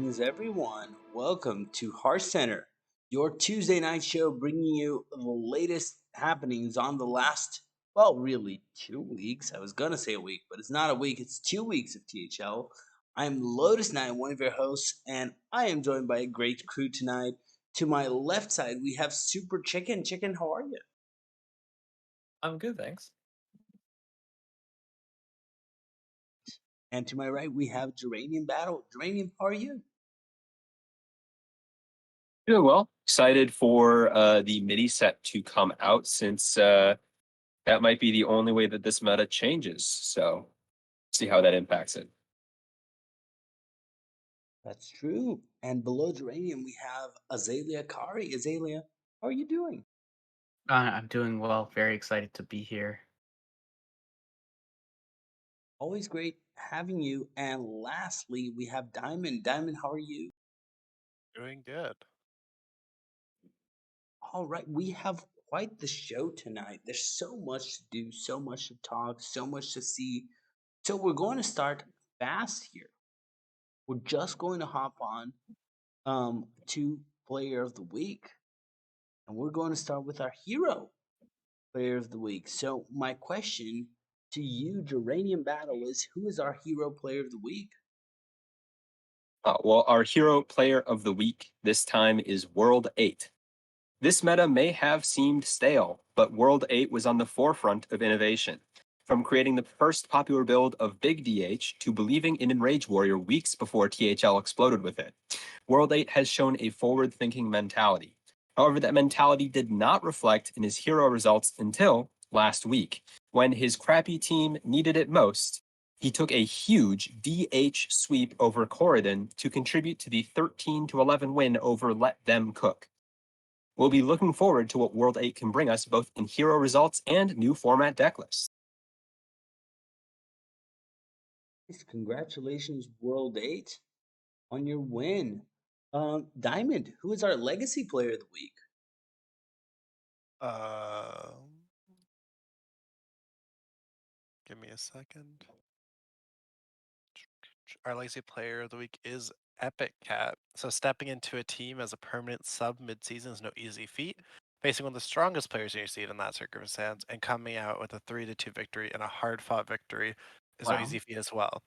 Greetings, everyone. Welcome to Hearthcenter, your Tuesday night show bringing you the latest happenings on the last, well, really 2 weeks. I was going to say a week, but it's not a week, it's 2 weeks of THL. I'm Lotus Knight, one of your hosts, and I am joined by a great crew tonight. To my left side, we have Super Chicken. Chicken, how are you? I'm good, thanks. And to my right, we have Geranium Battle. Geranium, how are you? Doing well. Excited for the MIDI set to come out since that might be the only way that this meta changes. So see how that impacts it. That's true. And below Geranium, we have Azalea Kari. Azalea, how are you doing? I'm doing well. Very excited to be here. Always great having you. And lastly, we have Diamond. Diamond, how are you? Doing good. All right, we have quite the show tonight. There's so much to do, so much to talk, so much to see. So we're going to start fast here. We're just going to hop on to Player of the Week. And we're going to start with our hero player of the week. So my question to you, Geranium Battle, is who is our hero player of the week? Well, our hero player of the week this time is World 8. This meta may have seemed stale, but World 8 was on the forefront of innovation. From creating the first popular build of Big DH to believing in Enrage Warrior weeks before THL exploded with it, World 8 has shown a forward-thinking mentality. However, that mentality did not reflect in his hero results until last week, when his crappy team needed it most. He took a huge DH sweep over Corridon to contribute to the 13-11 win over Let Them Cook. We'll be looking forward to what World 8 can bring us both in hero results and new format deck lists. Congratulations, World 8, on your win. Diamond, who is our legacy player of the week? Uh, Give me a second. Our lazy player of the week is Epic Cat. So stepping into a team as a permanent sub mid-season is no easy feat. Facing one of the strongest players in your seed in that circumstance and coming out with a 3-2 victory and a hard-fought victory is no Wow. easy feat as well.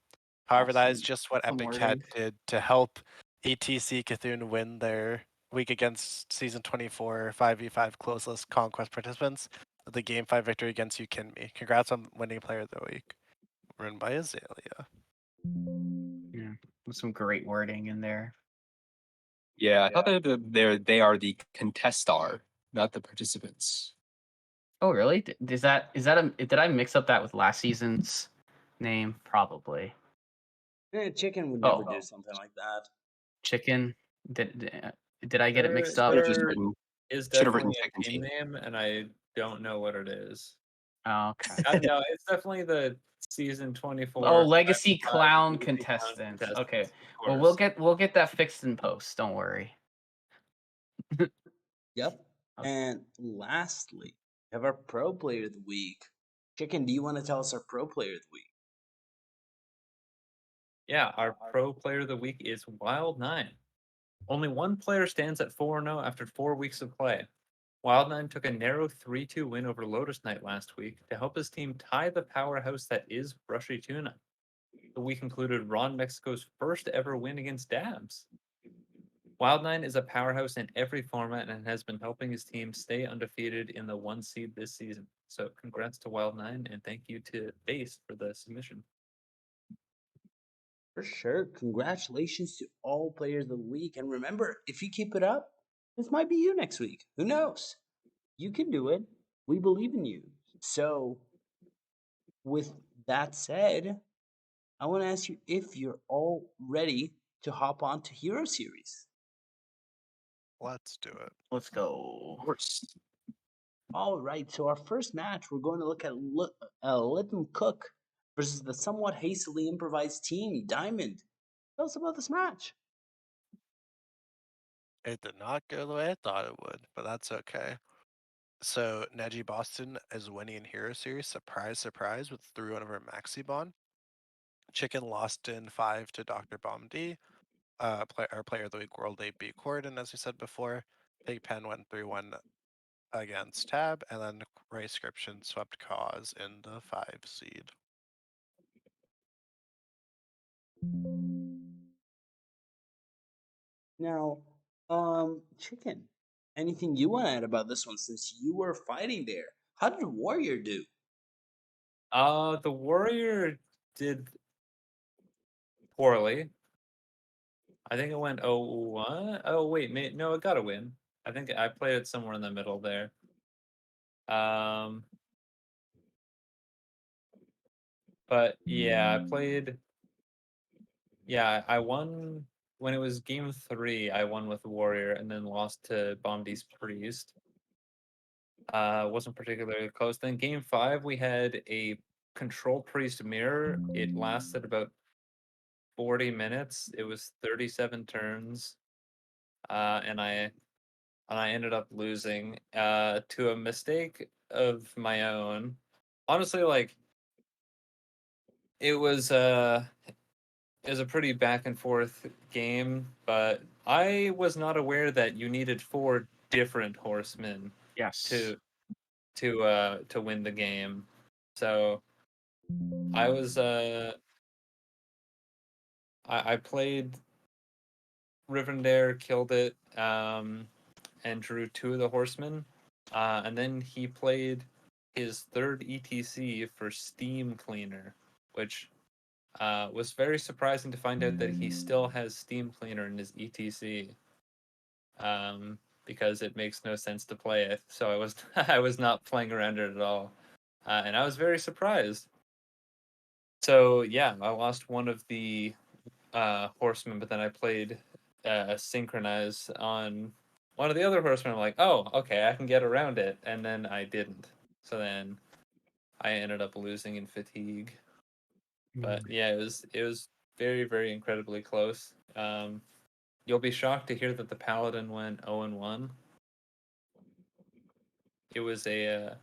However, that is Awesome. just what Awesome Epic Cat wording. did to help ETC Cthulhu win their week against Season 24 5v5 closeless Conquest participants with the Game 5 victory against Ukinmi. Congrats on winning Player of the Week. Written by Azalea. Yeah, with some great wording in there. Yeah, I thought they are the contestar, not the participants. Oh, really? Did I mix up that with last season's name? Probably. Chicken would never Oh, do something like that. chicken. Did I get it mixed up? Should have just There written is should have written definitely chicken a team team. name, and I don't know what it is. Oh, okay. No, it's definitely the season 24. Oh, Legacy 5v5 Clown Legacy Clown contestants. Okay. contestants, of Well, course. we'll get that fixed in post. Don't worry. Yep. Okay. And lastly, we have our pro player of the week. Chicken, do you want to tell us our pro player of the week? Yeah, our pro player of the week is Wild9. Only one player stands at 4-0 after 4 weeks of play. Wild9 took a narrow 3-2 win over Lotus Knight last week to help his team tie the powerhouse that is Brushy Tuna. The week included Ron Mexico's first ever win against Dabs. Wild9 is a powerhouse in every format and has been helping his team stay undefeated in the 1 seed this season. So congrats to Wild9 and thank you to Base for the submission. For sure. Congratulations to all players of the week. And remember, if you keep it up, this might be you next week. Who knows? You can do it. We believe in you. So, with that said, I want to ask you if you're all ready to hop on to Hero Series. Let's do it. Let's go. Of course. All right. So, our first match, we're going to look at Let Them Cook versus the somewhat hastily improvised team, Diamond. Tell us about this match. It did not go the way I thought it would, but that's okay. So Neji Boston is winning in Hero Series. Surprise, surprise, with 3-1 over Maxi Bond. Chicken lost in 5 to Dr. Bomb D. our player of the week, World 8 beat Corden, as we said before. Big Pen went 3-1 against Tab, and then Rayscription swept Cause in the 5 seed. Now, Chicken, anything you want to add about this one since you were fighting there? How did Warrior do? The Warrior did poorly. I think it went 0-1. Oh wait, no, it got a win. I think I played it somewhere in the middle there. But yeah, I played. Yeah, I won when it was game 3. I won with Warrior and then lost to Bomdi's Priest. Wasn't particularly close. Then game 5, we had a Control Priest mirror. It lasted about 40 minutes. It was 37 turns. And I ended up losing to a mistake of my own. Honestly, like it was uh it was a pretty back and forth game, but I was not aware that you needed 4 different horsemen Yes. to win the game. So I was I played Rivendare, killed it, and drew 2 of the horsemen. And then he played his 3rd ETC for Steam Cleaner, which was very surprising to find out that he still has Steam Cleaner in his ETC. Because it makes no sense to play it. So I was I was not playing around it at all, and I was very surprised. So yeah, I lost one of the horsemen, but then I played synchronize on one of the other horsemen. I'm like, oh, okay, I can get around it, and then I didn't. So then I ended up losing in fatigue. But yeah, it was very very incredibly close. You'll be shocked to hear that the paladin went 0-1. It was a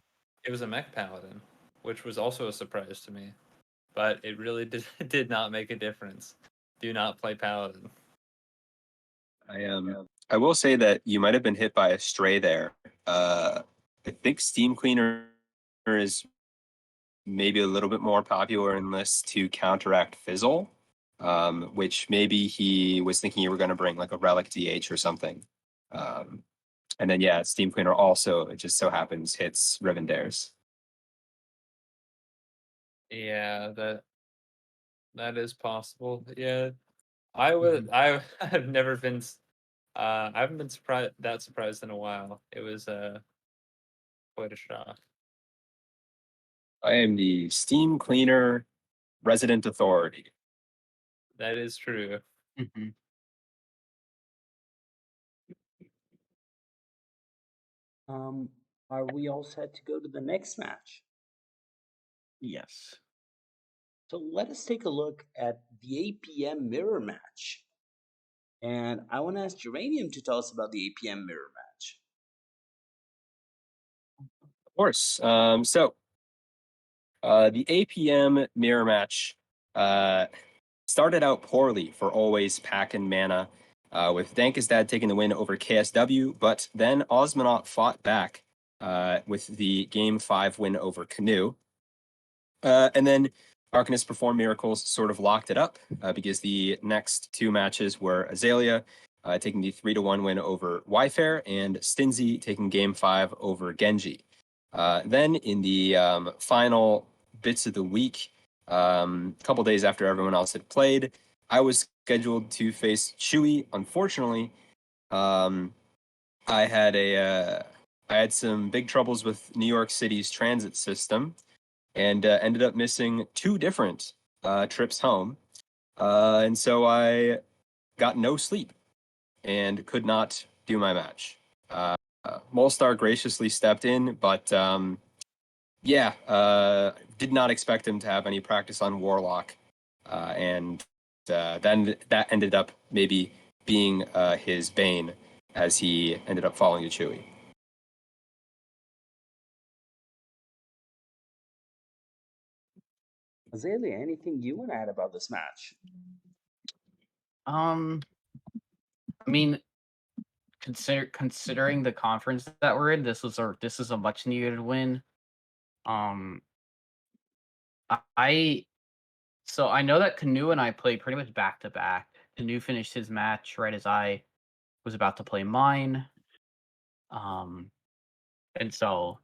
mech paladin, which was also a surprise to me. But it really did not make a difference. Do not play paladin. I will say that you might have been hit by a stray there. I think Steam Cleaner is maybe a little bit more popular in lists to counteract Fizzle, which maybe he was thinking you were going to bring like a Relic DH or something. And then yeah, Steam Cleaner also, it just so happens, hits Rivendares. Yeah, that is possible. Yeah, I would. I've never been. I haven't been surprised in a while. It was quite a shock. I am the Steam Cleaner resident authority. That is true. Mm-hmm. Um, are we all set to go to the next match? Yes. So let us take a look at the APM mirror match. And I want to ask Geranium to tell us about the APM mirror match. Of course. The APM mirror match started out poorly for Always Pack and Mana, with Dankestad taking the win over KSW, but then Osmonaut fought back with the Game 5 win over Canoe. And then Arcanist Perform Miracles sort of locked it up because the next 2 matches were Azalea taking the 3-1 win over Wyfair and Stinzy taking Game 5 over Genji. Then in the final bits of the week, a couple days after everyone else had played, I was scheduled to face Chewy. Unfortunately, I had some big troubles with New York City's transit system and ended up missing 2 different trips home. And so I got no sleep and could not do my match. Molstar graciously stepped in, but did not expect him to have any practice on Warlock. And then that ended up maybe being his bane as he ended up falling to Chewy. Azalea, anything you want to add about this match? I mean, considering the conference that we're in, this is a much needed win. Um, I so I know that Canoe and I played pretty much back to back. Canoe finished his match right as I was about to play mine. Um, and so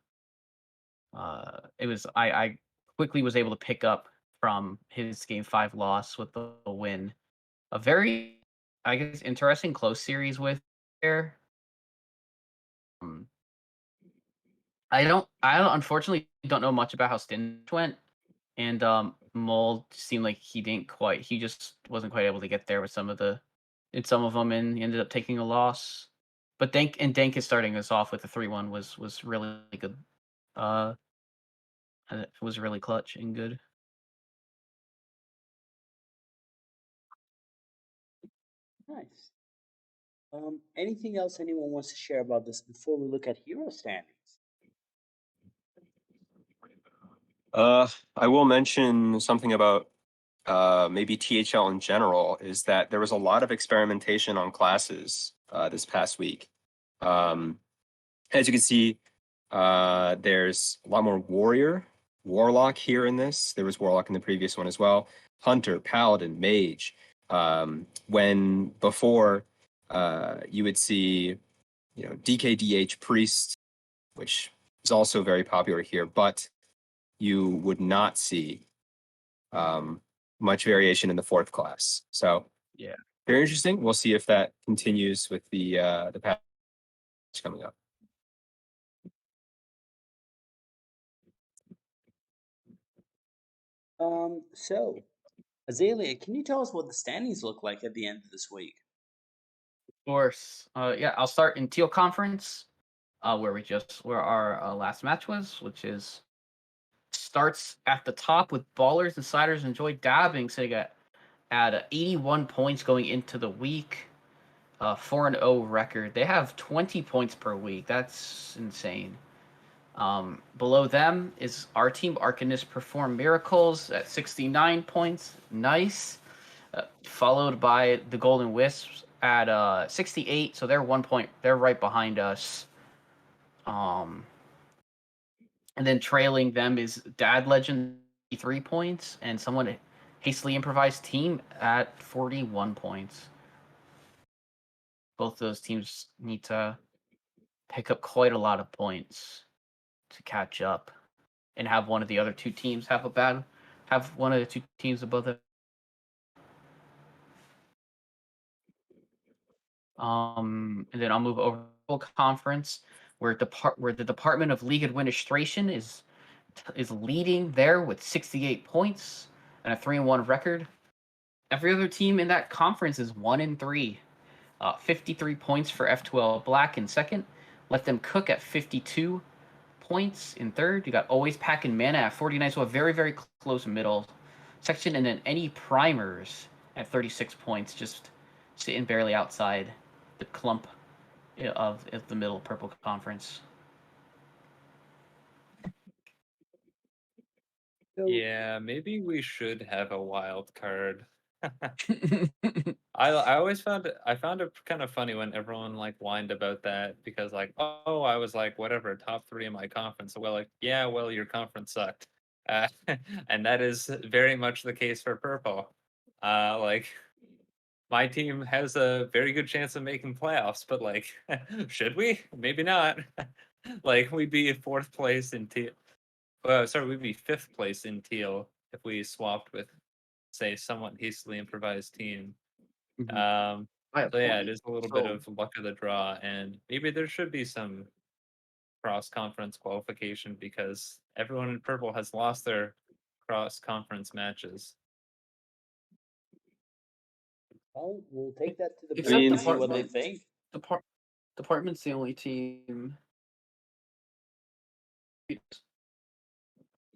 it was I quickly was able to pick up from his game 5 loss with the win. A very, I guess, interesting close series with there. Um, I don't unfortunately don't know much about how Stinch went, and Mold seemed like he just wasn't quite able to get there with some of them, and he ended up taking a loss. But Dank is starting us off with a 3-1 was really good. Uh, it was really clutch and good. Nice. Anything else anyone wants to share about this before we look at hero standings? I will mention something about maybe THL in general is that there was a lot of experimentation on classes this past week. As you can see, there's a lot more warlock here in this. There was warlock in the previous one as well. Hunter, paladin, mage. When before you would see, DKDH priest, which is also very popular here, but you would not see much variation in the fourth class. So Yeah. very interesting. We'll see if that continues with the patch coming up. So Azalea, can you tell us what the standings look like at the end of this week? Of course. Yeah, I'll start in Teal Conference, where our last match was, which is starts at the top with Ballers, Insiders, Enjoy Dabbing, sitting at 81 points going into the week. 4-0 record. They have 20 points per week. That's insane. Below them is our team, Arcanist Perform Miracles at 69 points. Nice. Followed by the Golden Wisps at 68. So they're 1 point. They're right behind us. And then trailing them is Dad Legend 3 points and someone hastily improvised team at 41 points. Both those teams need to pick up quite a lot of points to catch up and have one of the other two teams have one of the two teams above them. And then I'll move over to conference where the Department of League Administration is leading there with 68 points and a 3-1 record. Every other team in that conference is 1-3. 53 points for F12 Black in second. Let Them Cook at 52 points in third. You got Always Packing Mana at 49, so a very, very close middle section. And then Any Primers at 36 points, just sitting barely outside the clump of the middle purple conference. So, Yeah, maybe we should have a wild card. I always found it kind of funny when everyone like whined about that because like, oh, I was like whatever, top 3 in my conference. Well, like, yeah, well, your conference sucked. Uh, and that is very much the case for purple. Like my team has a very good chance of making playoffs, but like, should we? Maybe not. Like we'd be in 4th place in teal. Sorry, we'd be 5th place in teal if we swapped with, say, somewhat hastily improvised team. Um, so yeah, it is a little bit of luck of the draw, and maybe there should be some cross-conference qualification because everyone in purple has lost their cross-conference matches. well, we'll take that to the Except board mean- and see what they Department. think. Department's the only team.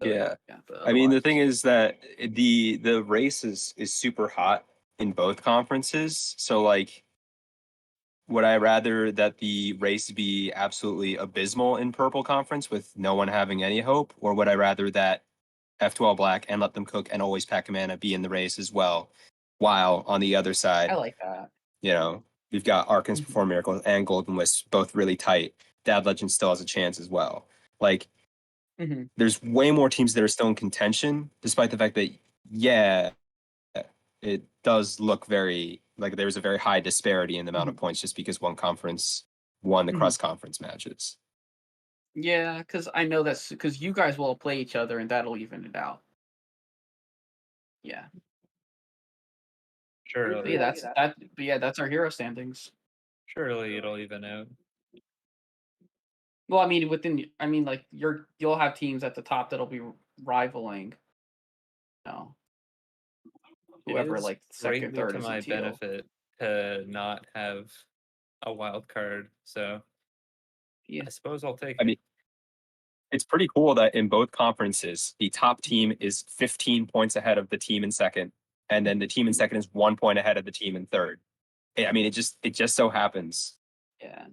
Yeah. But I mean, the otherwise- thing is that the race is super hot in both conferences. So like, would I rather that the race be absolutely abysmal in purple conference with no one having any hope, or would I rather that F12 Black and Let Them Cook and Always Pack a Mana be in the race as well, while on the other side, I like that. you know, We've got Arkans Before Miracles and Golden Wisp, both really tight. Dad Legend still has a chance as well. Like, there's way more teams that are still in contention, despite the fact that, yeah, it does look very like there's a very high disparity in the amount of points just because one conference won the cross conference matches. Yeah, because I know that's because you guys will play each other and that'll even it out. Yeah. Sure, But yeah, that's our hero standings. surely it'll even out. Well, I mean, like you'll have teams at the top that'll be rivaling. No, It whoever is like second, greatly third to is my in teal. benefit to not have a wild card, so Yeah. I suppose I'll take I it. mean, it's pretty cool that in both conferences, the top team is 15 points ahead of the team in second, and then the team in second is 1 point ahead of the team in third. I mean, it just so happens. Yeah.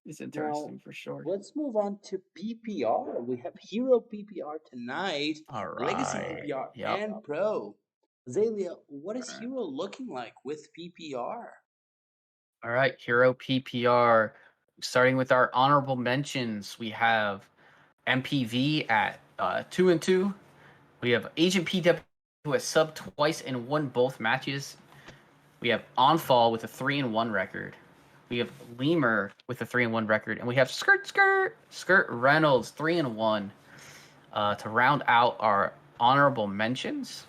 It's Now, interesting for sure. let's move on to PPR. We have Hero PPR tonight, All Legacy right. PPR, Yep. and Pro. Azalea, what is Alright. Hero looking like with PPR? All right, hero PPR. Starting with our honorable mentions, we have MPV at 2-2. We have Agent PW who has subbed twice and won both matches. We have Onfall with a 3-1 record. We have Lemur with a 3-1 record, and we have Skirt Reynolds 3-1 to round out our honorable mentions.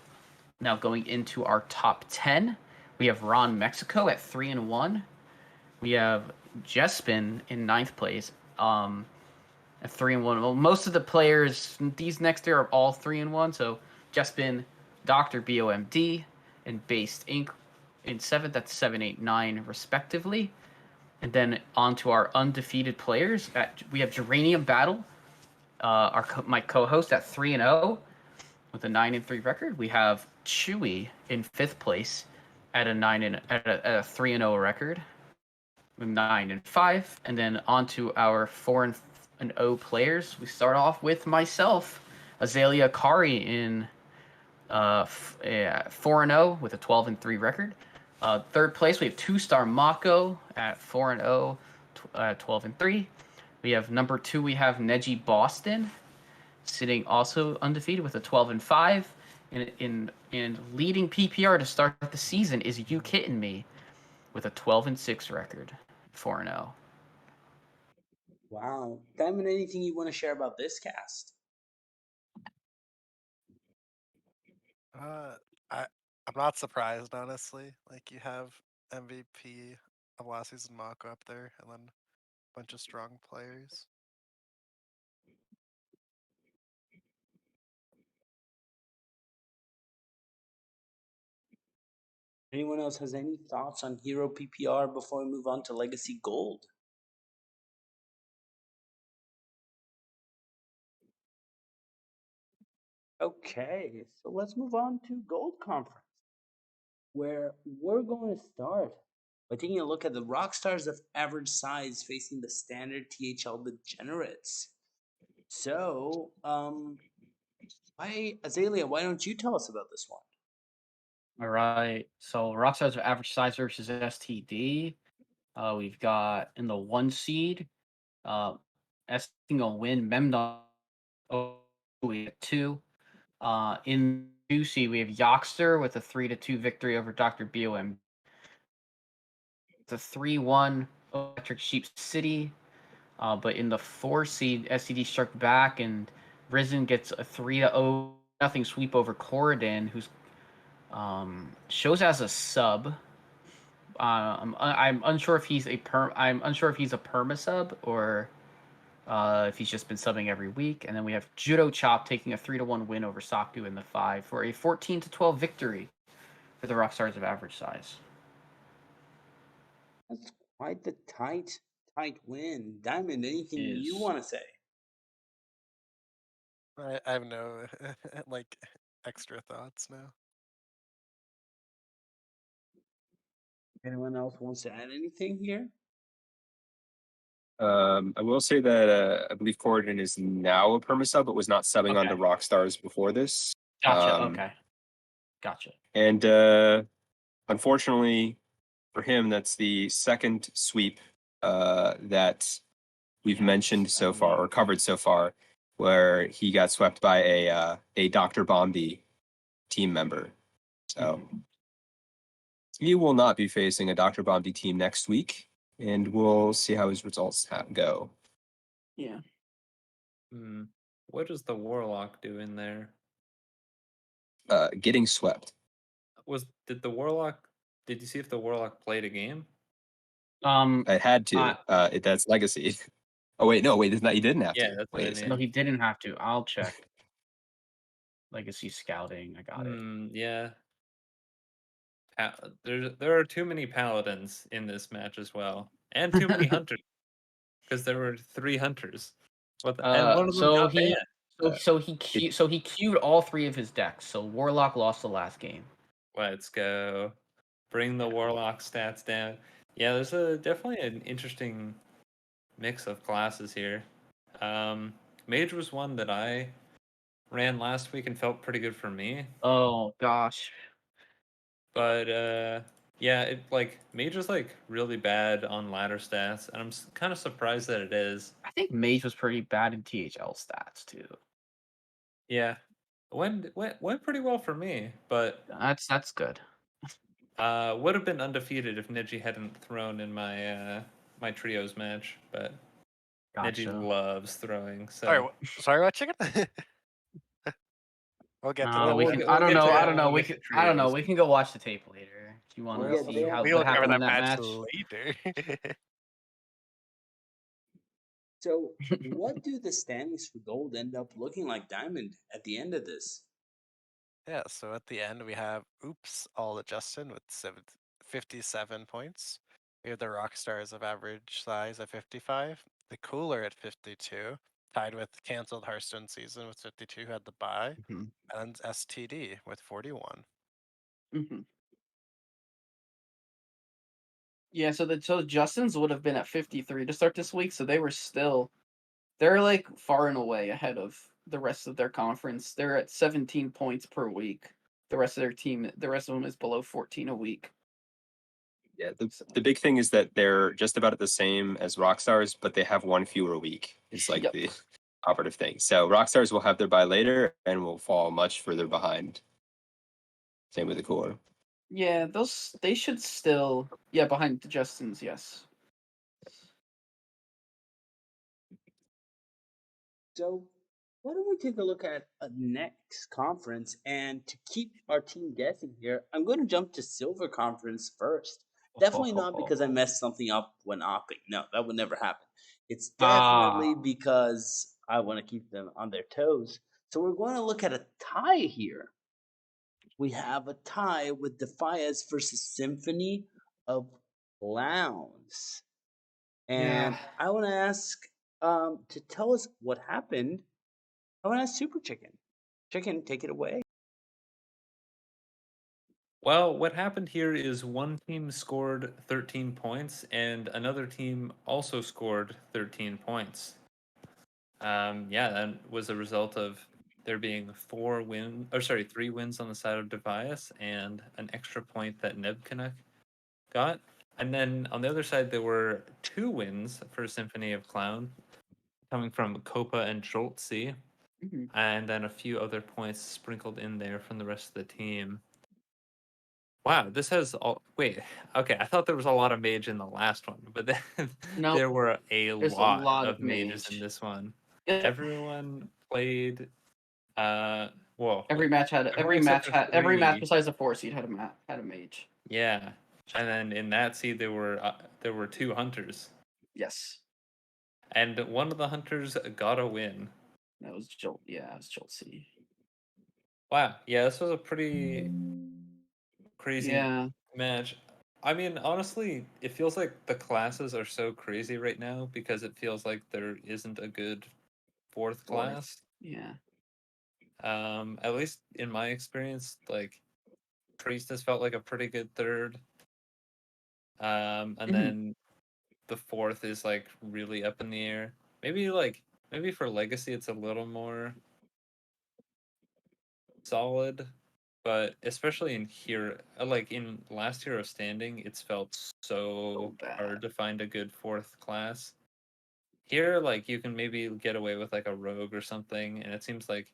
Now going into our top 10, we have Ron Mexico at 3-1. We have Jespin in 9th place at 3-1. Well, most of the players these next year are all 3-1. So Jespin, Dr. BOMD, and Based Inc. in 7th. That's 7, 8, 9 respectively. And then on to our undefeated players. We have Geranium Battle, my co-host at 3-0 with a 9-3 record. We have Chewy in 5th place at a 3-0 record. 9-5, and then on to our 4-0 players. We start off with myself, Azalea Kari in 4-0 with a 12-3 record. Third place, we have 2-star Mako at 4-0, 12-3. We have number 2, we have Neji Boston sitting also undefeated with a 12-5. And leading PPR to start the season is You Kitten Me with a 12-6 record, 4-0. Wow. Diamond, anything you want to share about this cast? I'm not surprised, honestly. Like, you have MVP of last season Mako up there, and then a bunch of strong players. Anyone else has any thoughts on Hero PPR before we move on to Legacy Gold? Okay, so let's move on to Gold Conference, where we're going to start by taking a look at the rock stars of average size facing the standard THL degenerates. So, Azalea, why don't you tell us about this one? All right. So Rockstars are average size versus STD. We've got in the 1 seed, STD gonna win. Memnon we at 2. In 2 seed, we have Yoxter with a 3-2 victory over Dr. BOM. It's a 3-1 Electric Sheep City. But in the 4 seed, STD struck back, and Risen gets a 3-0 nothing sweep over Corridon, who's shows as a sub. I'm unsure if he's a perma sub or if he's just been subbing every week. And then we have Judo Chop taking a 3-1 win over Saku in the 5 for a 14-12 victory for the Rockstars of average size. That's quite the tight win. Diamond, anything you want to say? I have no like extra thoughts now. Anyone else wants to add anything here? I will say that I believe Corridon is now a perma sub, but was not subbing on Okay. the Rock Stars before this. Gotcha. Okay. Gotcha. And unfortunately for him, that's the second sweep that we've mentioned so far or covered so far, where he got swept by a Dr. Bombi team member. So he will not be facing a Dr. Bombi team next week, and we'll see how his results go. Yeah. What does the Warlock do in there? Getting swept. Did you see if the Warlock played a game? I had to. That's legacy. Oh wait, no, wait, it's not. He didn't have Yeah, to. that's what Wait I a mean. No, second. he didn't have to. I'll check. Legacy scouting. I got it. Yeah. There are too many paladins in this match as well, and too many hunters, because there were 3 hunters. And one of them So got he banned. so he queued all 3 of his decks. So Warlock lost the last game. Let's go. Bring the Warlock stats down. Yeah, there's definitely an interesting mix of classes here. Mage was one that I ran last week and felt pretty good for me. Oh gosh. But yeah, Mage is like really bad on ladder stats, and I'm kind of surprised that it is. I think Mage was pretty bad in THL stats too. Yeah, went pretty well for me, but That's good. would have been undefeated if Neji hadn't thrown in my my trios match. But Neji Gotcha. loves throwing, Sorry, so sorry, what chicken? We'll get to No, that. we we'll can. get, I we'll don't get know. to I it don't when know. we We get to can. I don't know. trios. We can go watch the tape later if you want We'll to get see there. how We what will cover happened in that that match match. later. So, what do the standings for gold end up looking like diamond at the end of this? Yeah, so at the end we have Oops All at Justin with 57 points. We have the Rockstars of average size at 55. The Cooler at 52, tied with canceled Hearthstone season with 52, who had the bye. Mhm. And STD with 41. Mhm. Yeah. So Justin's would have been at 53 to start this week. So they're like far and away ahead of the rest of their conference. They're at 17 points per week. The rest of them is below 14 a week. Yeah, So, the big thing is that they're just about the same as Rockstars, but they have one fewer week. Is like yep. the operative thing. So Rockstars will have their bye later and will fall much further behind. Same with the core. Yeah, they should still behind the Justins, yes. So, why don't we take a look at a next conference? And to keep our team guessing here, I'm going to jump to Silver Conference first. Definitely not because I messed something up when opting. No, that would never happen. It's definitely Ah. because I want to keep them on their toes. So, we're going to look at a tie here. We have a tie with Defias versus Symphony of Clowns. Yeah. And I want to ask to tell us what happened. I want to ask Super Chicken. Chicken, take it away. Well, what happened here is one team scored 13 points and another team also scored 13 points. Yeah, that was a result of there being 3 wins on the side of Devias and an extra point that Nebkina got. And then on the other side, there were 2 wins for Symphony of Clown coming from Copa and Joltzy, Mhm. and then a few other points sprinkled in there from the rest of the team. Wow, this has all. Wait, okay, I thought there was a lot of mage in the last one, but then No, there were a there's a lot lot of of mages in mage. this one. Yep. Everyone played. Well, Every match had everyone except for every match 3. besides the 4 seed had a mage. Yeah, and then in that seed there were 2 hunters, Yes. and one of the hunters got a win. That was Jolt. Yeah, it was Jolt C. Wow, yeah, this was a pretty crazy Yeah. match. I mean, honestly, it feels like the classes are so crazy right now because it feels like there isn't a good 4th Fourth. class. Yeah. At least in my experience, like Priest has felt like a pretty good 3rd. And Mhm. then the 4th is like really up in the air. Maybe for Legacy it's a little more solid, but especially in here, like in last Hero Standing, it's felt so bad. hard to find a good fourth class. Here, like you can maybe get away with like a rogue or something, and it seems like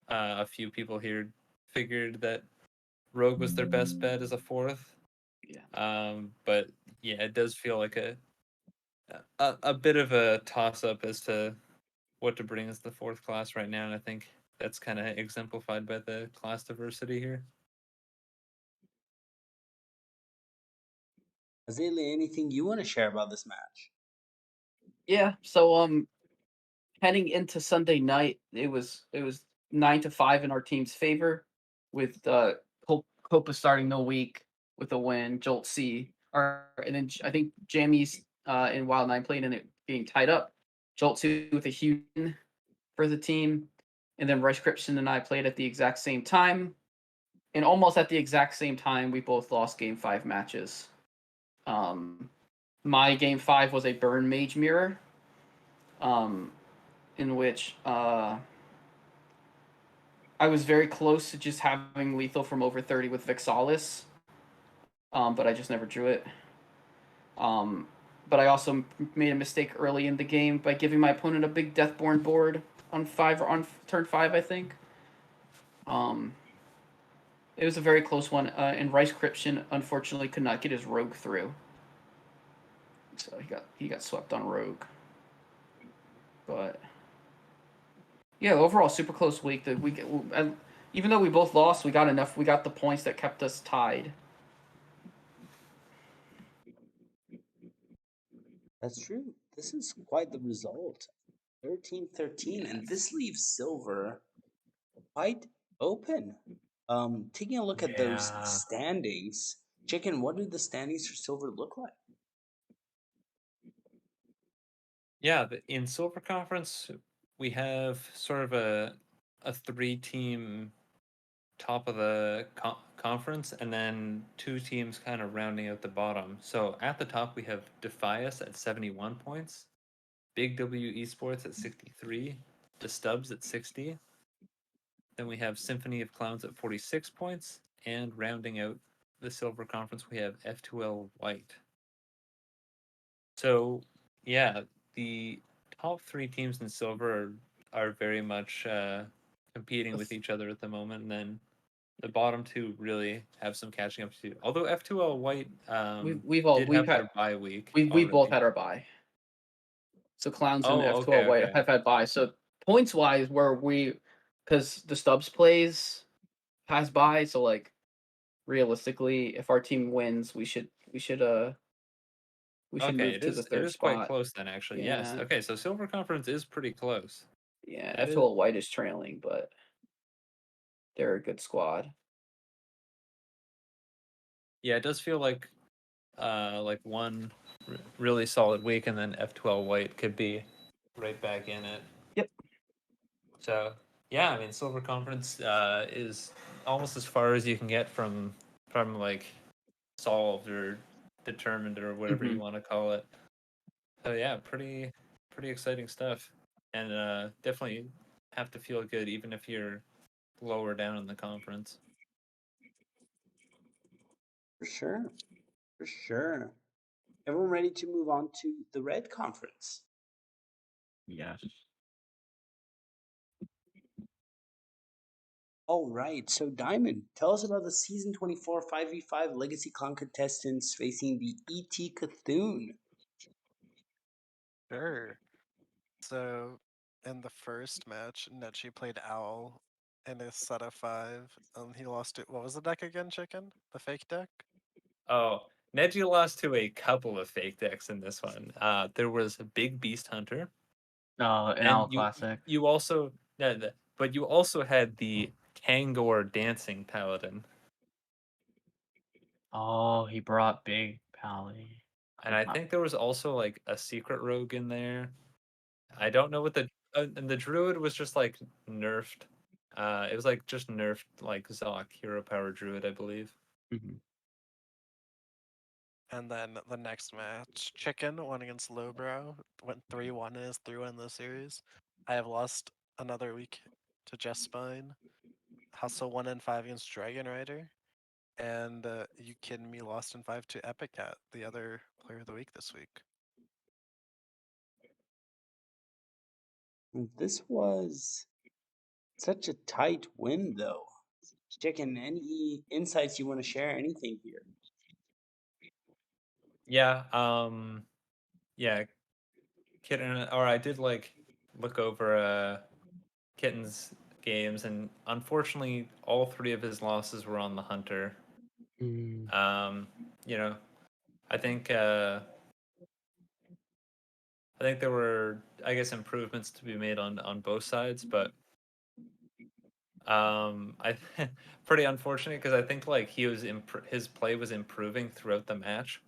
a few people here figured that rogue was their best bet as a fourth. Yeah. But yeah, it does feel like a bit of a toss up as to what to bring as the fourth class right now, and I think that's kind of exemplified by the class diversity here. Azalea, anything you want to share about this match? Yeah. So heading into Sunday night, it was 9-5 in our team's favor, with Copa starting the week with a win. Jolt C, and then I think Jammies in Wild Nine played and it being tied up. Jolt C with a huge win for the team, and then Rice Kripson and I played at the exact same time, and almost at the exact same time we both lost Game 5 matches. My Game 5 was a Burn Mage Mirror. Um, in which I was very close to just having lethal from over 30 with Vixalis, but I just never drew it. But I also made a mistake early in the game by giving my opponent a big Deathborn board on turn 5, I think. It was a very close one, and Rice Cryption unfortunately could not get his Rogue through, so he got swept on Rogue. But yeah, overall super close week. Even though we both lost, we got enough. We got the points that kept us tied. That's true. This is quite the result. 13-13, and this leaves Silver quite open. Taking a look at those Yeah. standings, Chicken, what do the standings for Silver look like? Yeah, in Silver Conference, we have sort of a three-team top of the conference, and then two teams kind of rounding out the bottom. So at the top, we have Defias at 71 points, Big W Esports at 63, The Stubbs at 60. Then we have Symphony of Clowns at 46 points, and rounding out the Silver Conference, we have F2L White. So, yeah, the top three teams in Silver are very much competing with each other at the moment, and then the bottom two really have some catching up to do. Although F2L White did We've have had their bye week we both already. had our bye. So Clowns and Oh, F12 okay, White okay. have had bye. So points wise, where because the Stubbs plays has bye. So like realistically, if our team wins, we should Okay, move to the it third is quite spot. close then actually. Yes. Yeah, Okay, so Silver Conference is pretty close. yeah. That is F12 White is trailing, but they're a good squad. yeah, it does feel like one really solid week and then F12 White could be right back in it. Yep. So yeah, I mean Silver Conference is almost as far as you can get from like solved or determined or whatever you Hmm. want to call it. So yeah, pretty exciting stuff, and definitely have to feel good even if you're lower down in the conference. For sure. For sure. Everyone ready to move on to the Red Conference? Yes. All right. So, Diamond, tell us about the Season 24 5v5 Legacy Clan contestants facing the ET Cthulhu. Sure. So, in the first match, Nechi played Owl in a set of 5. He lost it. What was the deck again, Chicken? The fake deck? Oh, Neji lost to a couple of fake decks in this one. There was a Big Beast Hunter, An Owl and Classic. you also but you also had the Kangor Dancing Paladin, Oh, he brought Big Pally. and I think there was also like a Secret Rogue in there. I don't know what and the Druid was just like nerfed. It was like just nerfed like Zoc Hero Power Druid, I believe. Mhm. And then the next match, Chicken won against Lowbrow. Went 3-1 in his 3-1 in the series. I have lost another week to Jess Spine. Hustle 1-5 against Dragon Rider. And you kidding me, lost in 5 to Epic Cat, the other player of the week this week. This was such a tight win, though. Chicken, any insights you want to share? Anything here? Yeah, yeah, Kitten, or I did like look over Kitten's games, and unfortunately, all three of his losses were on the Hunter. You know, I think there were, I guess, improvements to be made on both sides, but I pretty unfortunate because I think like he was his play was improving throughout the match.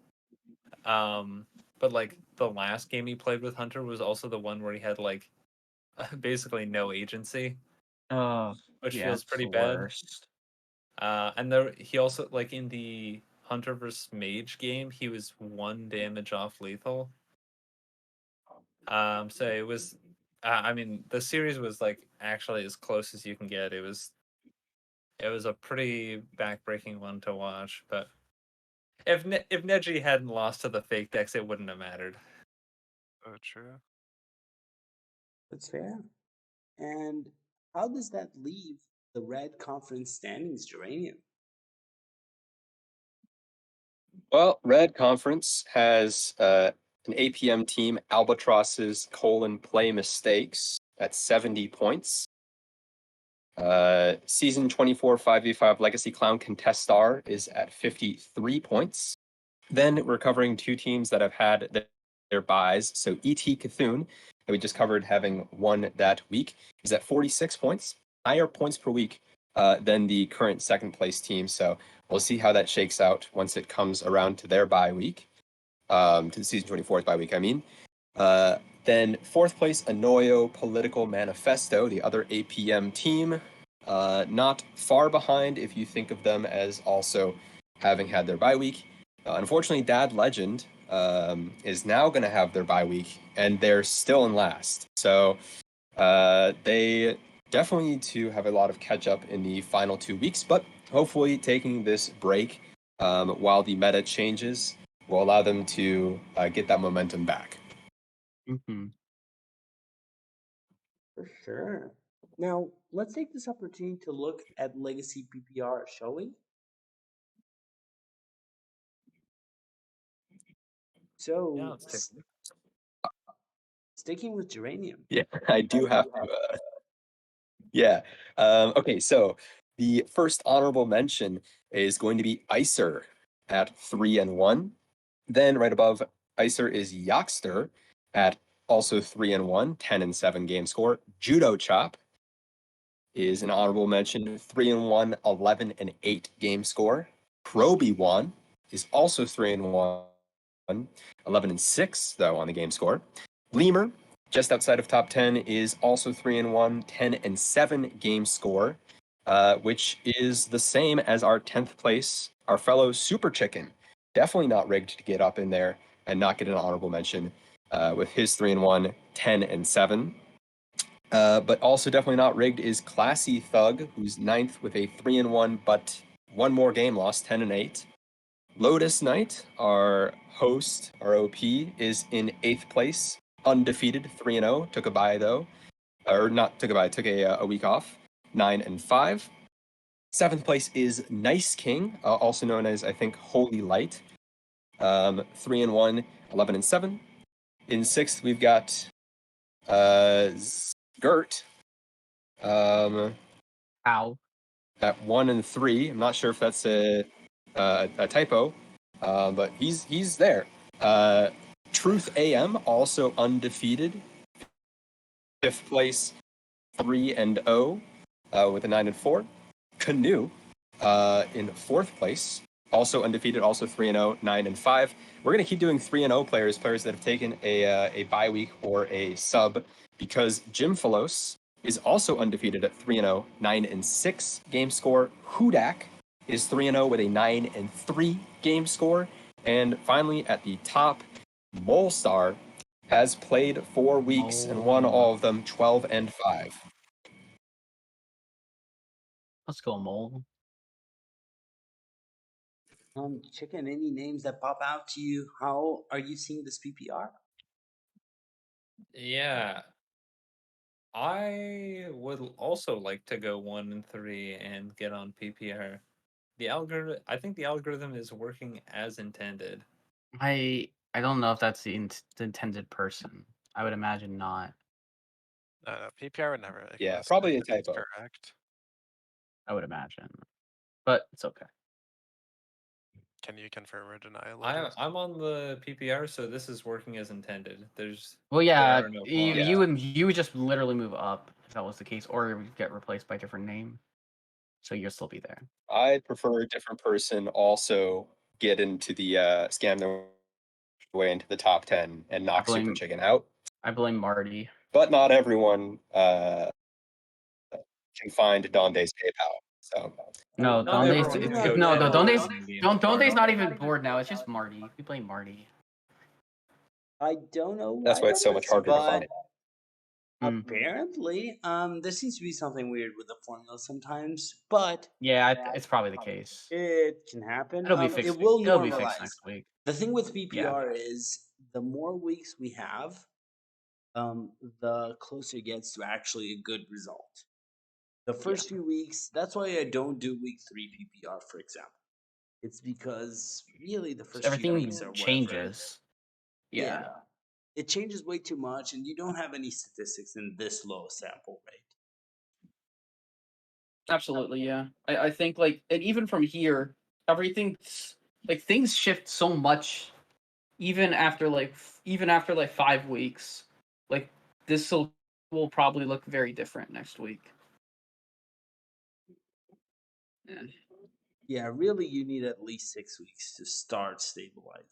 But like the last game he played with Hunter was also the one where he had like basically no agency, Oh, which yeah, feels it's pretty the bad. worst. And there he also like in the Hunter versus Mage game, he was 1 damage off lethal. So it was, I mean, the series was like actually as close as you can get. It was a pretty backbreaking one to watch. But if Neji hadn't lost to the fake decks, it wouldn't have mattered. Oh, true. That's fair. And how does that leave the red conference standings, Geranium? Well, Red Conference has an APM team, Albatross's Play Mistakes, at 70 points. Season 24 5v5 Legacy Clown Contestar is at 53 points. Then we're covering two teams that have had their buys. So ET Cthulhu, that we just covered having won that week, is at 46 points, higher points per week than the current second place team. So we'll see how that shakes out once it comes around to their bye week, to the season 24th bye week, I mean. Then fourth place, Anoyo Political Manifesto, the other APM team. Not far behind if you think of them as also having had their bye week. Unfortunately, Dad Legend is now going to have their bye week, and they're still in last. So they definitely need to have a lot of catch up in the final 2 weeks, but hopefully taking this break while the meta changes will allow them to get that momentum back. Mm-hmm. For sure. Now, let's take this opportunity to look at Legacy PPR, shall we? So, Yeah, let's take. sticking with Geranium. Yeah, I do have to. Yeah. Okay, so the first honorable mention is going to be Icer at 3-1. Then right above Icer is Yockster at also 3-1, 10-7 game score. Judo Chop is an honorable mention, 3-1, 11-8 game score. Proby1 is also 3-1, 11-6 though on the game score. Lemur, just outside of top 10, is also 3-1, 10-7 game score, which is the same as our 10th place, our fellow Super Chicken. Definitely not rigged to get up in there and not get an honorable mention with his 3-1, 10-7. But also definitely not rigged is Classy Thug, who's 9th with a 3-1, but one more game lost, 10-8. Lotus Knight, our host, our OP, is in 8th place, undefeated, 3-0. Took a bye though, or not took a bye, took a week off, 9-5. 7th place is Nice King, also known as I think Holy Light, 3-1, 11-7. In 6th we've got Gert, Ow. at 1-3. I'm not sure if that's a typo, but he's there. Truth AM also undefeated, 5th place, 3-0 with a 9-4. Canoe in 4th place, also undefeated, also 3-0, 9-5. We're gonna keep doing 3-0 players that have taken a bye week or a sub, because Jim Philos is also undefeated at 3-0, 9-6 game score. Hudak is 3-0 with a 9-3 game score. And finally, at the top, Molestar has played 4 weeks and won all of them, 12-5. Let's go mole. Chicken, any names that pop out to you? How are you seeing this PPR? Yeah, I would also like to go 1 and 3 and get on PPR. I think the algorithm is working as intended. I don't know if that's the intended person. I would imagine not. No, PPR would never make a Yeah, mistake probably a if it's typo. correct. I would imagine, but it's okay. Can you confirm or deny, I Lotus? I'm on the PPR, so this is working as intended. Well, There yeah, are no you flaws. you would just literally move up if that was the case, or get replaced by a different name, so you'll still be there. I prefer a different person also get into the scam their way into the top 10 and knock Super blame- Chicken out. I blame Marty. But not everyone can find Donde's PayPal. So No, Not Donde's everyone can no, go no, 10 Donde's and be in the Donde's farm. not even bored now. It's just Marty. We blame Marty. I don't know that's why why it's so much harder to find. apparently, there seems to be something weird with the formula sometimes, but Yeah, it's probably the case. it can happen. It'll be fixed. It will It'll be fixed normalize. next week. The thing with PPR is the more weeks we have, the closer it gets to actually a good result. The first few weeks, that's why I don't do week 3 PPR, for example. It's because really the first few Everything weeks are whatever. changes. Yeah. It changes way too much, and you don't have any statistics in this low sample rate. Absolutely, yeah. I think like, and even from here, everything's like things shift so much. Even after like 5 weeks, like this will probably look very different next week. Yeah. Yeah, really, you need at least 6 weeks to start stabilizing.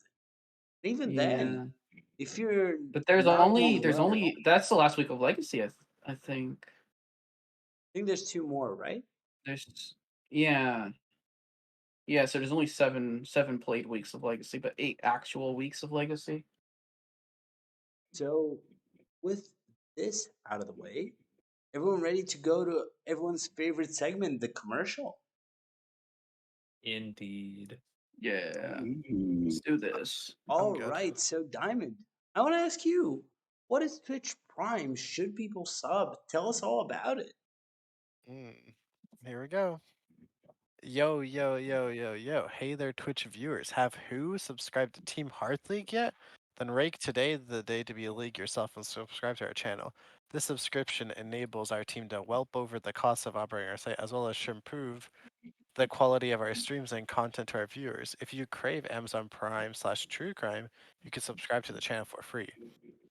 Even Yeah. then, if you're But there's not doing there's well, only that's the last week of Legacy. I think I think there's 2 more, right? there's yeah. So there's only seven played weeks of Legacy, but 8 actual weeks of Legacy. So, with this out of the way, everyone ready to go to everyone's favorite segment, the commercial? Indeed. Yeah. Ooh. Let's do this. All good. right, so Diamond, I want to ask you, what is Twitch Prime? Should people sub? Tell us all about it. Here we go. Yo, yo, yo, yo, yo. Hey there, Twitch viewers. Have who subscribed to Team Hearth League yet? Then rake today the day to be a league yourself and subscribe to our channel. This subscription enables our team to whelp over the cost of operating our site as well as improve the quality of our streams and content to our viewers. If you crave Amazon Prime / True Crime, you can subscribe to the channel for free.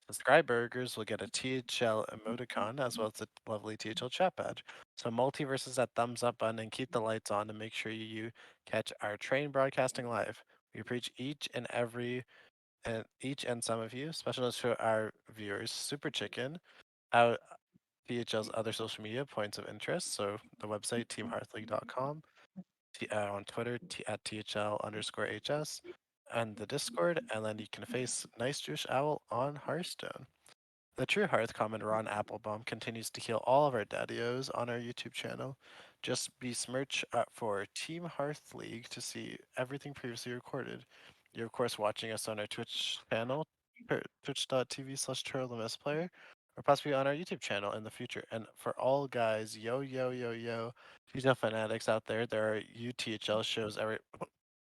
Subscribers will get a THL emoticon as well as a lovely THL chat badge. So multiverse is that thumbs up button and keep the lights on to make sure you catch our train broadcasting live. We preach each and some of you. Special notes to our viewers. Super Chicken, out THL's other social media points of interest. So the website teamhearthleague.com, on Twitter at THL_HS, and the Discord, and then you can face Nice Jewish Owl on Hearthstone. The True Hearth comment Ron Applebaum continues to heal all of our daddios on our YouTube channel. Just be smirch for Team Hearth League to see everything previously recorded. You're of course watching us on our Twitch channel, twitch.tv/TurtleMSPlayer, or possibly on our YouTube channel in the future. And for all guys, yo, THL fanatics out there, there are UTHL shows every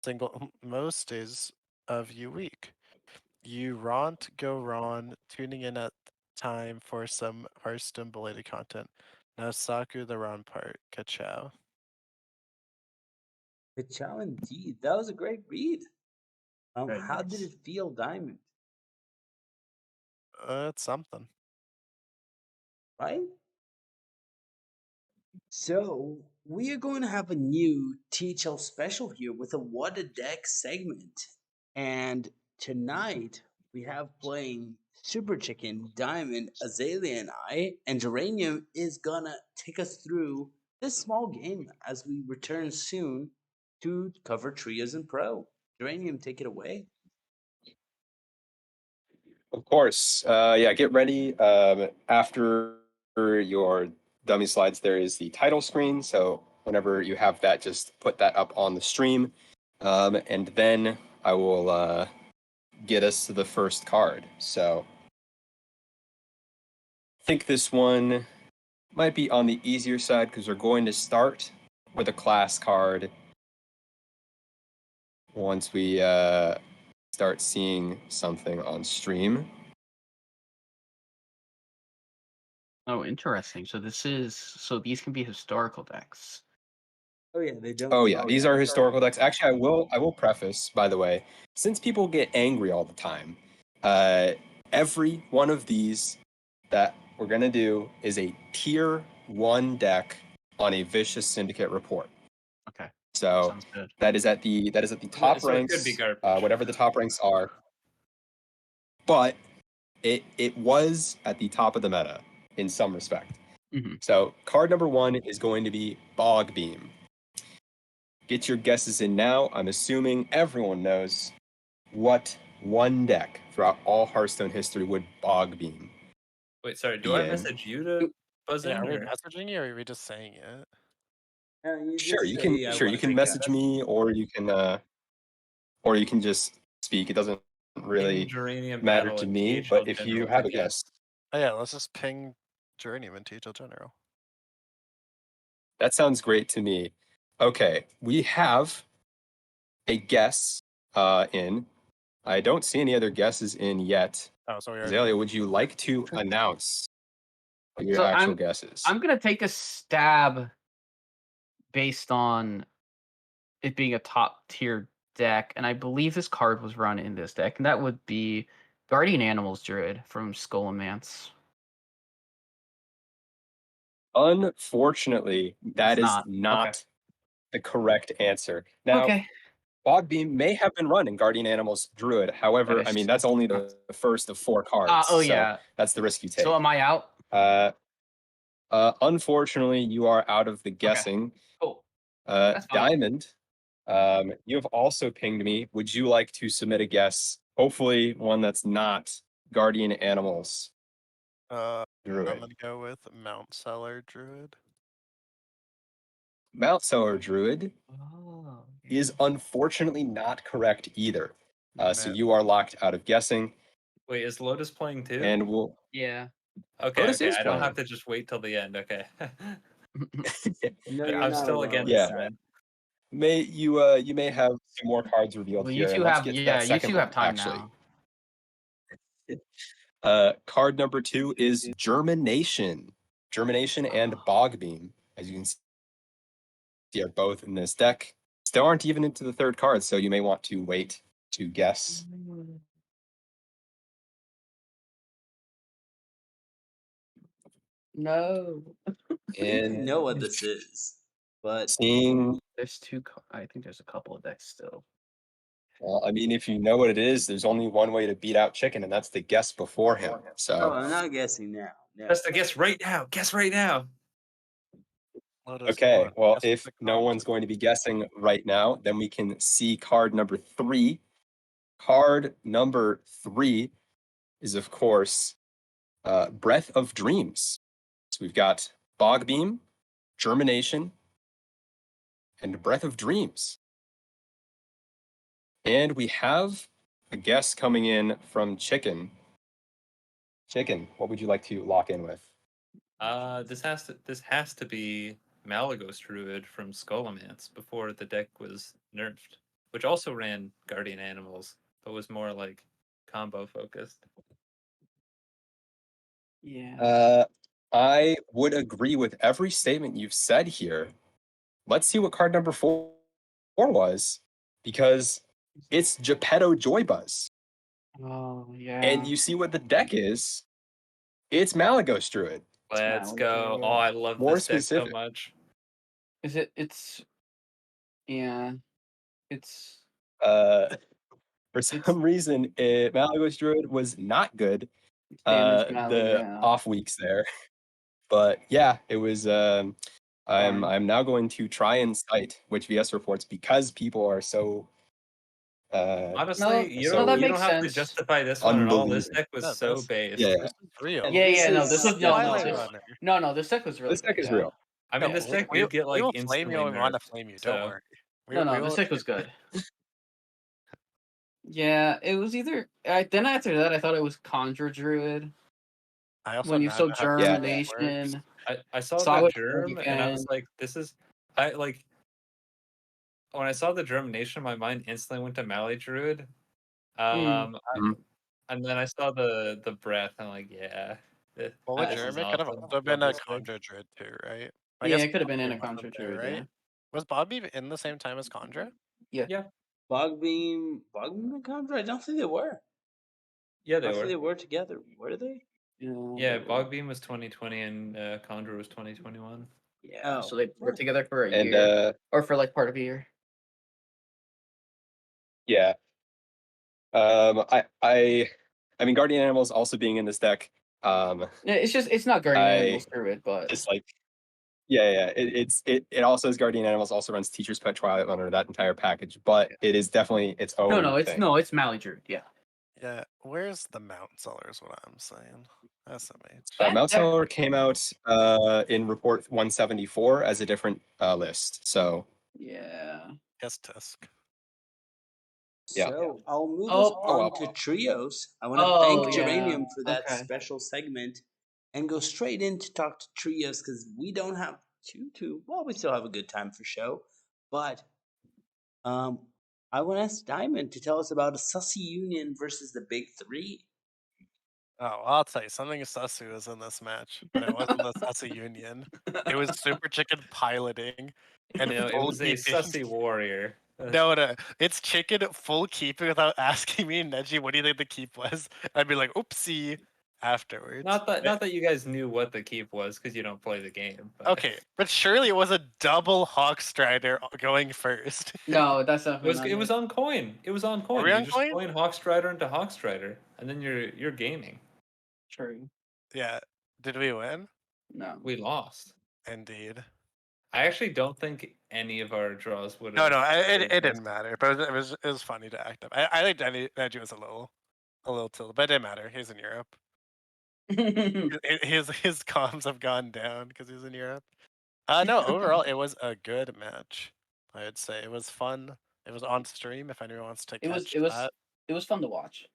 single most days of you week. You ront, go Ron, tuning in at time for some Hearthstone belated content. Now Saku the Ron part. Ka-chow. Ciao, indeed. That was a great read. Very How did nice. it feel, Diamond? It's something. Right? So, we are going to have a new THL special here with a What a Deck segment. And tonight, we have playing Super Chicken, Diamond, Azalea, and I. And Geranium is going to take us through this small game as we return soon to cover Trios and Pro. Geranium, take it away. Of course. Yeah, get ready. After your dummy slides, there is the title screen. So whenever you have that, just put that up on the stream. And then I will get us to the first card. So I think this one might be on the easier side because we're going to start with a class card once we start seeing something on stream. Oh, interesting. So these can be historical decks. Oh yeah, they don't. Oh yeah, these are historical decks. Actually, I will preface, by the way, since people get angry all the time, every one of these that we're gonna do is a tier 1 deck on a Vicious Syndicate report. Okay. So Sounds good. that is at the top So it could be ranks, garbage. whatever the top ranks are. But it was at the top of the meta in some respect. Mhm. So card number 1 is going to be Bog Beam. Get your guesses in now. I'm assuming everyone knows what one deck throughout all Hearthstone history would Bog Beam. Wait, sorry. Do be I in. message you to buzz Yeah, in? are we Or? messaging you or are we just saying it? You Sure, just you say, I can wanna take a message me, or you can just speak. It doesn't really Geranium matter battle to in me. THL But if you general. have a Okay. guess, Oh yeah, let's just ping Journeyman in THL General. that sounds great to me. Okay, we have a guess in. I don't see any other guesses in yet. Oh, so we already Azalea, would you like to Sure. announce what your So actual guesses? I'm gonna take a stab based on it being a top tier deck, and I believe this card was run in this deck, and that would be Guardian Animals Druid from Scholomance. Unfortunately, that It's is not. not Okay. the correct answer. Now, Okay. Bogbeam may have been run in Guardian Animals Druid. That However, I mean, is that's only not. the first of 4 cards. Oh So yeah. that's the risk you So take. am I out? Unfortunately, you are out of the Okay. guessing. Cool. That's fine. Diamond, you have also pinged me. Would you like to submit a guess? Hopefully, one that's not Guardian Animals I'm Druid. gonna go with Mount Seller Druid. Mount Solar Druid Oh. is unfortunately not correct either. So Man. you are locked out of guessing, Wait, is Lotus playing too? and we'll. Yeah. Okay, Lotus okay. is I don't have playing. to just wait till the end. Okay. No, But you're I'm not still alone, against Yeah. time. You may have some more cards revealed Well, here, you two and let's have get to that you second two one, have time actually. now. Card number 2 is Germination. Germination and Bogbeam, as you can see, are both in this deck. Still aren't even into the third card, so you may want to wait to guess. No. You And know what this is, but seeing, There's I think there's a couple of decks still. well, I mean, if you know what it is, there's only one way to beat out Chicken, and that's to guess before him. no, So, I'm not guessing now. No. Just to guess right now. Guess right now. Lotus okay, one. well, Guess if the no card. one's going to be guessing right now, then we can see card number 3. Card number 3 is, of course, Breath of Dreams. So we've got Bogbeam, Germination, and Breath of Dreams. And we have a guess coming in from Chicken. Chicken, what would you like to lock in with? This has to be Malagos Druid from Scholomance before the deck was nerfed, which also ran Guardian Animals, but was more like combo focused. Yeah. I would agree with every statement you've said here. Let's see what card number 4 was, because it's Geppetto Joybuzz. Oh yeah. And you see what the deck is. It's Malagos Druid. Let's go. Malagos. Oh, I love More this deck so specific. much. It's yeah. It's For some reason, Malagos Druid was not good damage Mally, the yeah. off weeks there. But yeah, it was. Darn. I'm now going to try and cite which VS reports because people are so. Honestly, you so don't makes have to sense. justify this one at all. This Unbelieving. deck was No, so this- based. Yeah, This is real. And Yeah, this yeah, no, is this This was is no, Twilight this, Runner. no, this deck was really this deck good, is yeah. real. I mean, No, this deck we did get we like will flame you instantly when we want to nerfed. flame you. Don't So worry. No, We this will. deck was good. Yeah, it was either. Then after that, I thought it was Conjure Druid. I also When you saw imagine how Yeah. that works. Germination, I saw Saw the it germ and I was again. like, this is I like when I saw the germination, my mind instantly went to Mali Druid. Mm. Mhm. And then I saw the breath. And I'm like, yeah, Well, with this is Jeremy, could have awesome. also Love been a this deck. Conjure Druid too, right? I Yeah, guess it could have been in Bobby a wasn't Conjure there, Druid. right? Yeah. Was Bobby in the same time as Conjure? Yeah. Yeah, Bogbeam and Conjure? I don't think they were. yeah, I they don't think were. they were together. Were they? Yeah, Bogbeam was 2020 and Conjure was 2021. Yeah. Oh, So they were huh. together for a And year, or for like part of a year. yeah. I mean, guardian animals also being in this deck. Yeah, it's not Guardian I Animals Druid, but just like yeah. It also has guardian animals, also runs Teacher's Pet, Twilight Runner, that entire package. But it is definitely its own thing. it's Mali Druid. Yeah. Yeah. Where's the Mount Seller is what I'm saying. SMH. That Mount deck- Seller came out in report 174 as a different list. So Yeah. Yes, Tusk. yeah. So I'll move us Oh. Oh, on well. to trios. I want to Oh, thank yeah. Geranium for that Okay. special segment and go straight in to talk to trios because we don't have well, we still have a good time for show. But um I want to ask Diamond to tell us about a Sussy Union versus the Big Three. Oh, well, I'll tell you, something Sussy was in this match, but it wasn't the Sussy Union. It was Super Chicken piloting and No, it full was a keeping. sussy warrior. No, it's chicken full keeping without asking me, Neji, what do you think the keep was? I'd be like, oopsie, afterwards. Not that you guys knew what the keep was because you don't play the game. But Okay, but surely it was a double Hawk Strider going first. No, that's definitely not it was it. on coin. It was on Were coin. we You on just coin? coin Hawkstrider into Hawkstrider, and then you're gaming. True. Yeah. Did we win? No. We lost. Indeed. I actually don't think any of our draws would No, have. it didn't matter, but it was funny to act up. I think Neji was a little tilted, but it didn't matter. He's in Europe. His comms have gone down because he's in Europe. No, overall it was a good match. I'd say it was fun. It was on stream. If anyone wants to It was catch it was that, it was fun to watch.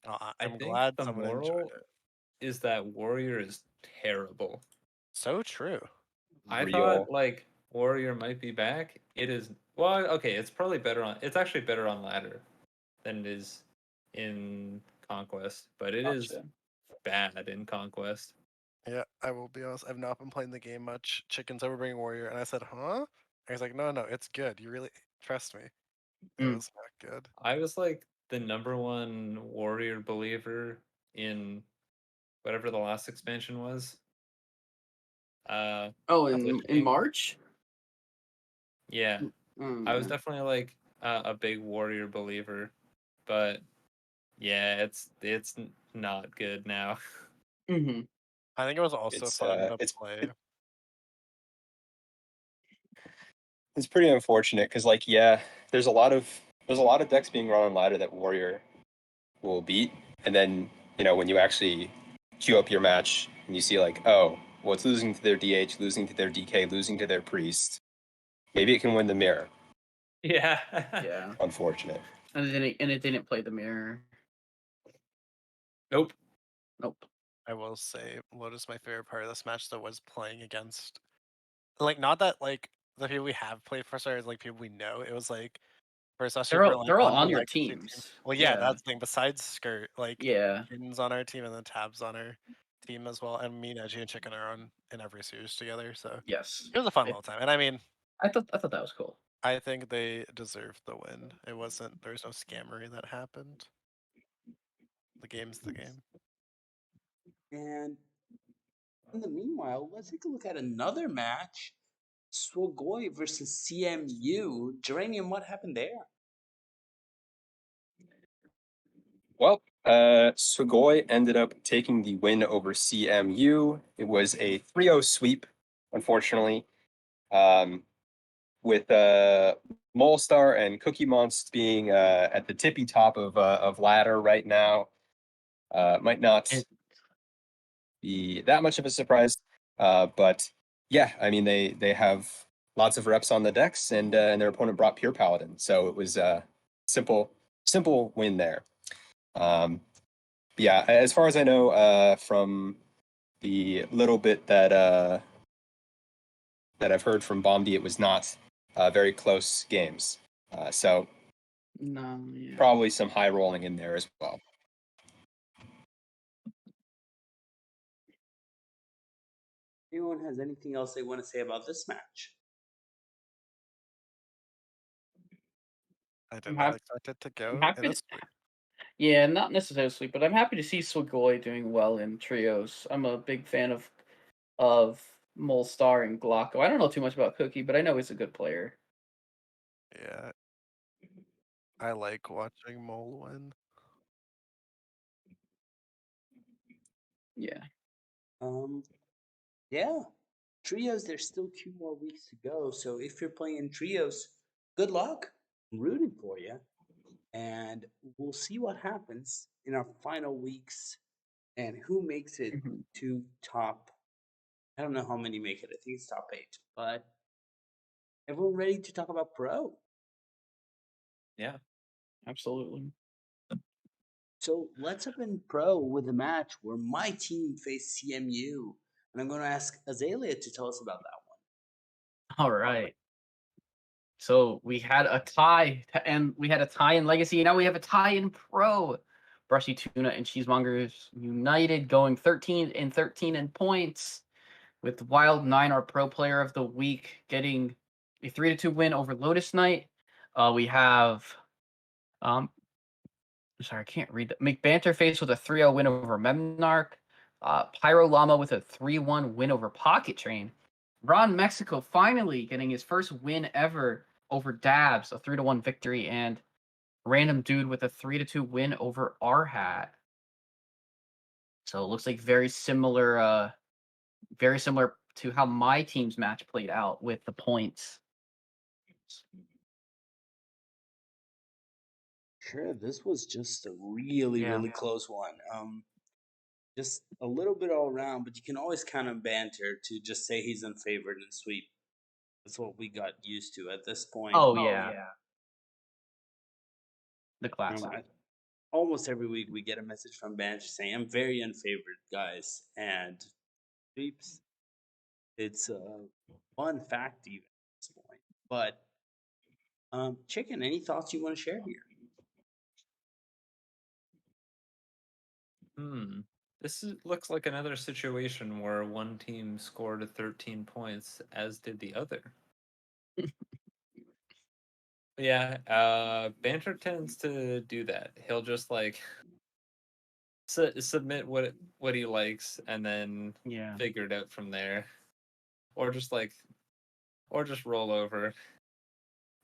I I'm think glad the someone enjoyed moral it. is that Warrior is terrible. So true. I Real. thought like Warrior might be back. It is okay. It's probably better on. It's actually better on ladder than it is in Conquest, but it is Gotcha. bad in Conquest. Yeah, I will be honest. I've not been playing the game much. Chicken's over bringing Warrior, and I said, "Huh?" And he's like, "No, it's good. You really trust me." It Mm. was not good. I was like the #1 Warrior believer in whatever the last expansion was. Oh, Lich in King. March? Yeah, Mm, I was yeah. definitely like a big Warrior believer, but yeah, it's not good now. Mm-hmm. I think it was also fun to play. It's pretty unfortunate because like yeah, there's a lot of decks being run on ladder that Warrior will beat, and then when you actually queue up your match and you see like, oh, well, it's losing to their DH, losing to their DK, losing to their priest. Maybe it can win the mirror. Yeah. Yeah. Unfortunate. And it didn't play the mirror. Nope. Nope. I will say, Lotus, my favorite part of this match though was playing against, like, not that like the people we have played for starters, like people we know. It was like for us who were like They're all on the on your legacy team. teams. Well, yeah, Yeah. that's the thing. Besides Skirt, like Yeah. Jin's on our team and then Tab's on our team as well, and me, Neji, and Chicken are on in every series together. So Yes. it was a fun little time, and I mean, I thought that was cool. I think they deserved the win. There was no scammery that happened. The game's the game. And in the meanwhile, let's take a look at another match. Swogoi versus CMU. Geranium, what happened there? Well, Sugoi ended up taking the win over CMU. It was a 3-0 sweep, unfortunately, with Molestar and Cookie Monster being at the tippy top of ladder right now. Might not be that much of a surprise, but Yeah, I mean they have lots of reps on the decks, and their opponent brought Pure Paladin, so it was a simple win there. Um, yeah, as far as I know, from the little bit that I've heard from Bombi, it was not very close games. So No, yeah. probably some high rolling in there as well. Anyone has anything else they want to say about this match? I I'm did not happy. expect it to I'm go in happy. a sweep. Yeah, not necessarily sweep, but I'm happy to see Swigoi doing well in trios. I'm a big fan of Molstar and Glocko. I don't know too much about Cookie, but I know he's a good player. Yeah, I like watching Mole win. Yeah. Yeah. Trios, there's still 2 more weeks to go. So if you're playing trios, good luck. I'm rooting for you. And we'll see what happens in our final weeks and who makes it Mhm. to top. I don't know how many make it. I think it's top 8. But everyone ready to talk about pro? Yeah. Absolutely. So let's open pro with a match where my team faced CMU. And I'm going to ask Azalea to tell us about that one. All right. So we had a tie, and we had a tie in Legacy. And now we have a tie in Pro. Brushy Tuna and Cheesemongers United going 13 in points, with Wild 9, our Pro Player of the Week, getting a 3-2 win over Lotus Knight. We have, sorry, I can't read that. McBanterface with a 3-0 win over Memnarch. Pyro Llama with a 3-1 win over Pocket Train. Ron Mexico finally getting his first win ever over Dabs, a 3-1 victory, and Random Dude with a 3-2 win over Arhat. So it looks like very similar to how my team's match played out with the points. Sure, this was just a really, Yeah. really close one. Just a little bit all around, but you can always count on Banter to just say he's unfavored and sweep. That's what we got used to at this point. Oh yeah, the classic. Almost every week we get a message from Banter saying, I'm very unfavored, guys. And sweeps, it's a fun fact even at this point. But, Chicken, any thoughts you want to share here? Looks like another situation where one team scored 13 points, as did the other. Yeah, Banter tends to do that. He'll just like submit what he likes and then Yeah. figure it out from there, or just like, or just roll over,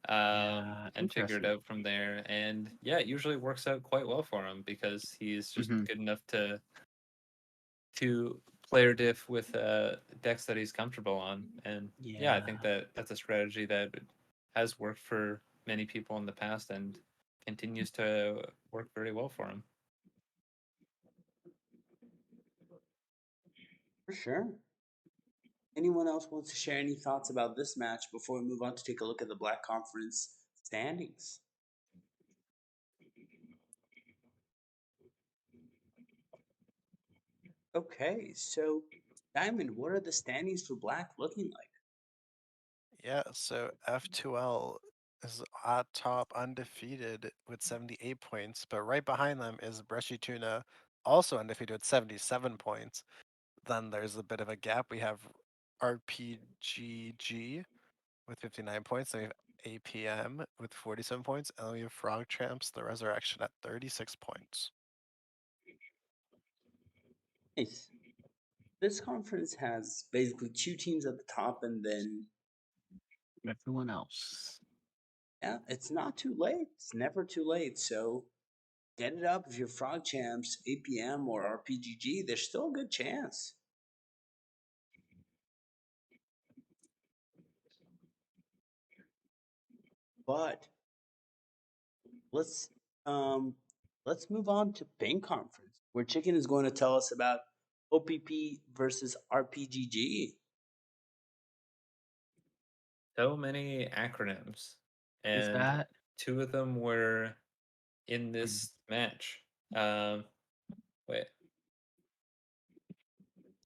Yeah, and figure it interesting. out from there. And yeah, it usually works out quite well for him because he's just Mhm. good enough to player diff with decks that he's comfortable on. And yeah, I think Yeah. that that's a strategy that has worked for many people in the past and continues to work very well for him. For sure. Anyone else wants to share any thoughts about this match before we move on to take a look at the Black Conference standings? Okay, so Diamond, what are the standings for Black looking like? Yeah, so F2L is at top undefeated with 78 points, but right behind them is Brushy Tuna, also undefeated with 77 points. Then there's a bit of a gap. We have RPGG with 59 points. Then we have APM with 47 points. And then we have Frog Tramps, the Resurrection at 36 points. Nice. This conference has basically 2 teams at the top, and then, Everyone else. yeah, it's not too late. It's never too late. So get it up if you're Frog Champs, APM, or RPGG. There's still a good chance. But let's um let's move on to Pink Conference, where Chicken is going to tell us about OPP versus RPGG. So many acronyms, Is and that? two of them were in Mm. this match. Um, wait,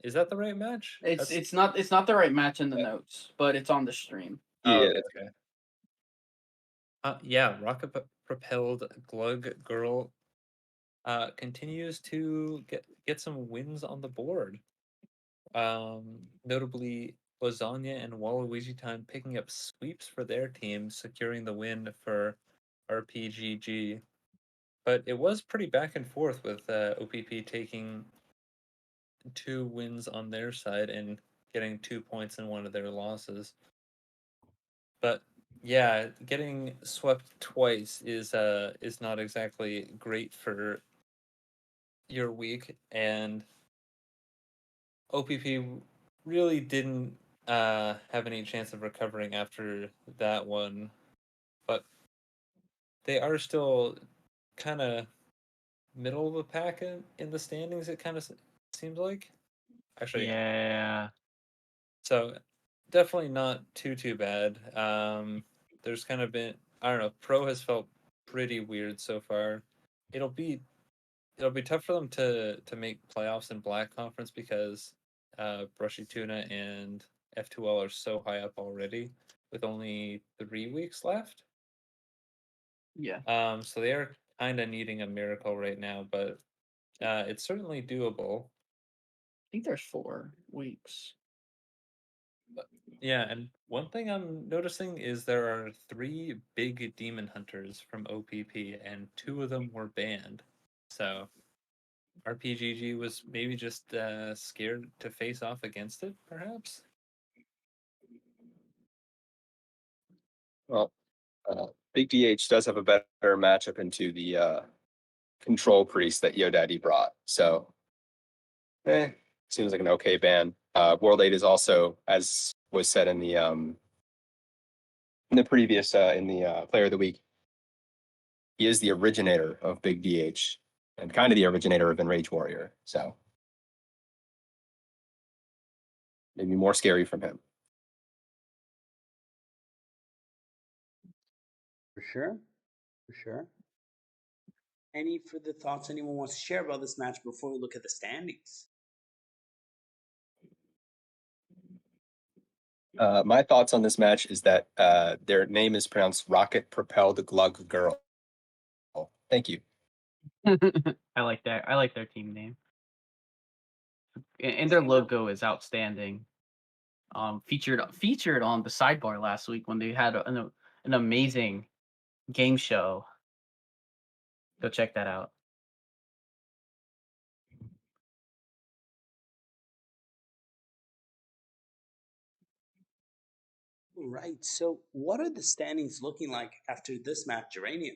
is that the right match? That's It's not the right match in the Yeah. notes, but it's on the stream. oh, Yeah, okay, okay. Yeah, rocket propelled Glug Girl continues to get some wins on the board. Notably, Lasagna and Waluigi Time picking up sweeps for their team, securing the win for RPGG. But it was pretty back and forth with OPP taking 2 wins on their side and getting 2 points in one of their losses. But yeah, getting swept twice is not exactly great for your week, and OPP really didn't have any chance of recovering after that one, but they are still kind of middle of the pack in the standings. It kind of seems like. Actually, yeah. Yeah. So definitely not too bad. There's kind of been, I don't know. Pro has felt pretty weird so far. It'll be it'll be tough for them to make playoffs in Black Conference because Brushy Tuna and F2L are so high up already with only 3 weeks left. Yeah. So they are kind of needing a miracle right now, but it's certainly doable. I think there's 4 weeks. Yeah, and one thing I'm noticing is there are 3 big demon hunters from OPP, and 2 of them were banned. So RPGG was maybe just scared to face off against it, perhaps? well, Big DH does have a better matchup into the control priest that Yodaddy brought. So, seems like an okay ban. World 8 is also, as was said in the previous in the Player of the Week, he is the originator of Big DH and kind of the originator of Enrage Warrior. So, maybe more scary from him. For sure. For sure. Any further thoughts anyone wants to share about this match before we look at the standings? My thoughts on this match is that their name is pronounced Rocket Propelled Glug Girl. Thank you. I like that. I like their team name. And their logo is outstanding. Featured on the sidebar last week when they had an amazing game show. Go check that out. Right. So, what are the standings looking like after this match, Geranium?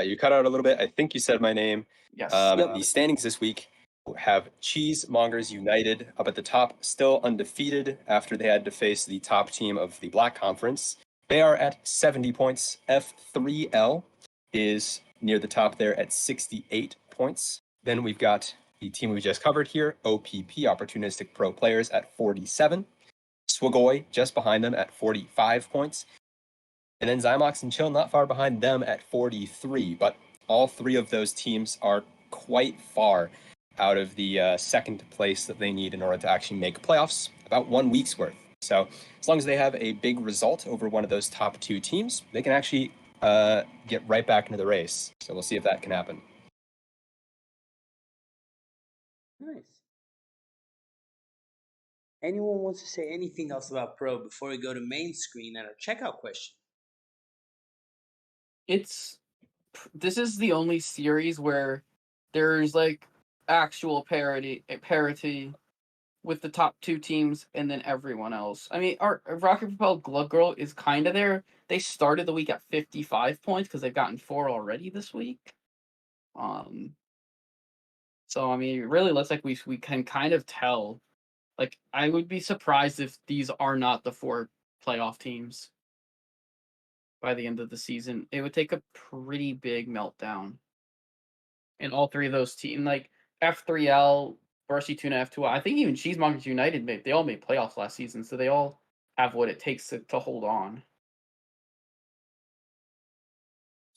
You cut out a little bit. I think you said my name. Yes. Yep. The standings this week have Cheesemongers United up at the top, still undefeated after they had to face the top team of the Black Conference. They are at 70 points. F3L is near the top there at 68 points. Then we've got the team we just covered here, OPP, Opportunistic Pro Players, at 47. Swagoy just behind them at 45 points. And then Zymox and Chill not far behind them at 43. But all 3 of those teams are quite far out of the second place that they need in order to actually make playoffs, about 1 week's worth. So as long as they have a big result over one of those top 2 teams, they can actually get right back into the race. So we'll see if that can happen. Nice. Anyone wants to say anything else about Pro before we go to main screen and our checkout question? This is the only series where there's like actual parity with the top 2 teams and then everyone else. I mean, our Rocket Propelled Glug Girl is kind of there. They started the week at 55 points because they've gotten 4 already this week. So I mean, it really looks like we can kind of tell. Like, I would be surprised if these are not the 4 playoff teams by the end of the season. It would take a pretty big meltdown. And all 3 of those teams, like F3L, Varsity 2.5, 2. I think even Cheesemongers United they all made playoffs last season, so they all have what it takes to hold on.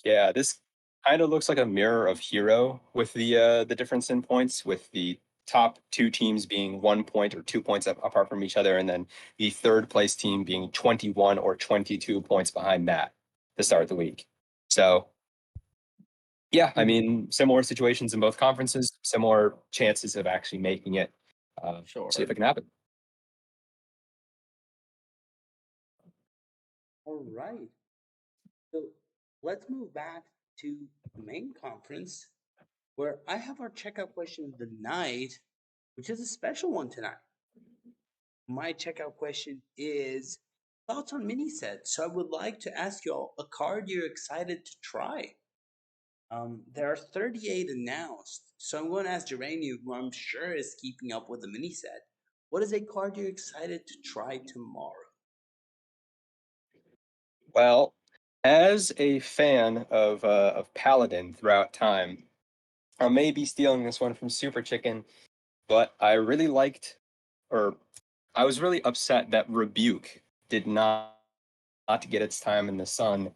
Yeah, this kind of looks like a mirror of Hero with the difference in points, with the top two teams being 1 point or 2 points apart from each other, and then the third place team being 21 or 22 points behind that to start the week. So yeah, I mean, similar situations in both conferences, similar chances of actually making it. Sure. See if it can happen. All right. So let's move back to the main conference where I have our checkout question of the night, which is a special one tonight. My checkout question is thoughts on mini sets. So I would like to ask y'all a card you're excited to try. There are 38 announced. So I'm going to ask Geranium, who I'm sure is keeping up with the mini set. What is a card you're excited to try tomorrow? Well, as a fan of Paladin throughout time, I may be stealing this one from Super Chicken, but I really liked, or I was really upset that Rebuke did not get its time in the sun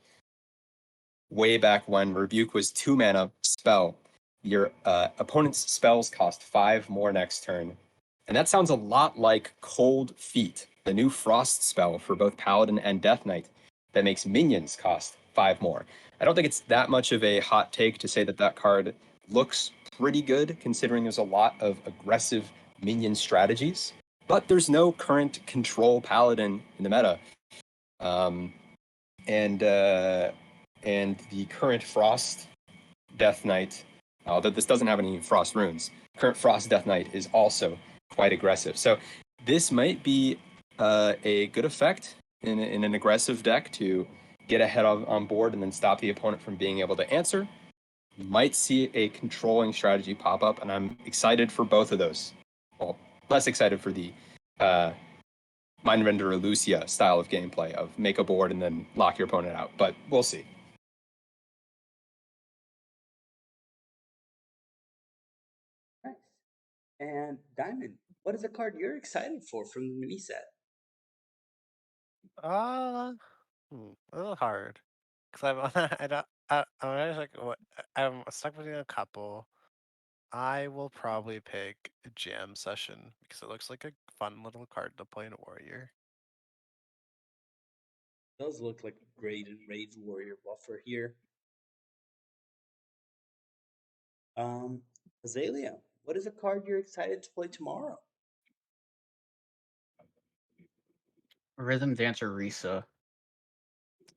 way back when. Rebuke was 2 mana spell. Your opponent's spells cost 5 more next turn. And that sounds a lot like Cold Feet, the new frost spell for both Paladin and Death Knight that makes minions cost 5 more. I don't think it's that much of a hot take to say that that card looks pretty good, considering there's a lot of aggressive minion strategies. But there's no current control Paladin in the meta. Um, and the current Frost Death Knight, although this doesn't have any Frost runes, current Frost Death Knight is also quite aggressive. So this might be a good effect in an aggressive deck to get ahead on board and then stop the opponent from being able to answer. You might see a controlling strategy pop up, and I'm excited for both of those. Well, less excited for the Mindrender or Lucia style of gameplay of make a board and then lock your opponent out, but we'll see. Nice. And Diamond, what is a card you're excited for from the mini set? Uh, a little hard because I'm I don't I'm just like I'm stuck between a couple. I will probably pick Jam Session because it looks like a fun little card to play in Warrior. Does look like a great Enraged Warrior buffer here. Azalea, what is a card you're excited to play tomorrow? Rhythm Dancer Risa,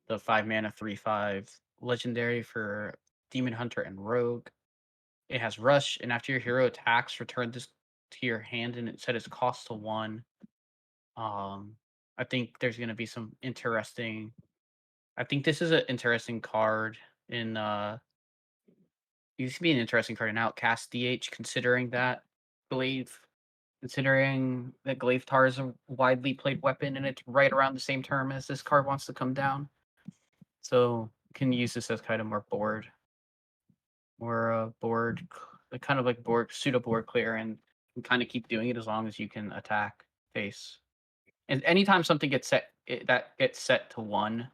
the 5 mana 3/5 legendary for Demon Hunter and Rogue. It has Rush, and after your hero attacks, return this to your hand and it set its cost to 1. I think there's gonna be some interesting. I think this is an interesting card in used to be an interesting card in Outcast DH, Glaive considering that Glaive Tar is a widely played weapon and it's right around the same term as this card wants to come down. So can use this as kind of more board kind of like board pseudo board clear and kind of keep doing it as long as you can attack face. And anytime something that gets set to 1,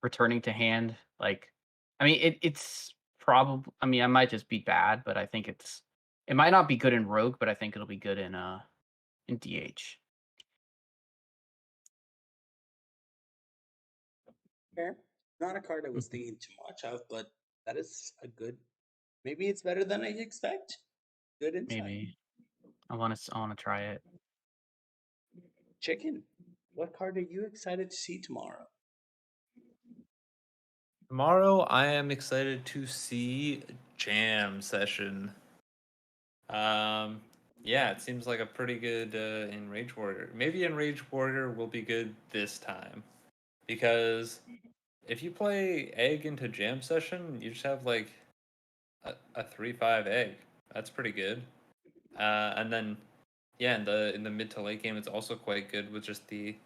returning to hand, like I mean it's probably I mean I might just be bad, but I think it might not be good in Rogue, but I think it'll be good in DH. Fair. Not a card I was Mhm. thinking too much of, but that is a good. Maybe it's better than I expect. Good insight. Maybe I want to try it. Chicken, what card are you excited to see tomorrow? Tomorrow, I am excited to see Jam Session. Um, yeah, it seems like a pretty good Enrage Warrior. Maybe Enrage Warrior will be good this time because if you play Egg into Jam Session, you just have like a 3/5 Egg. That's pretty good. And then yeah, in the mid to late game, it's also quite good with just the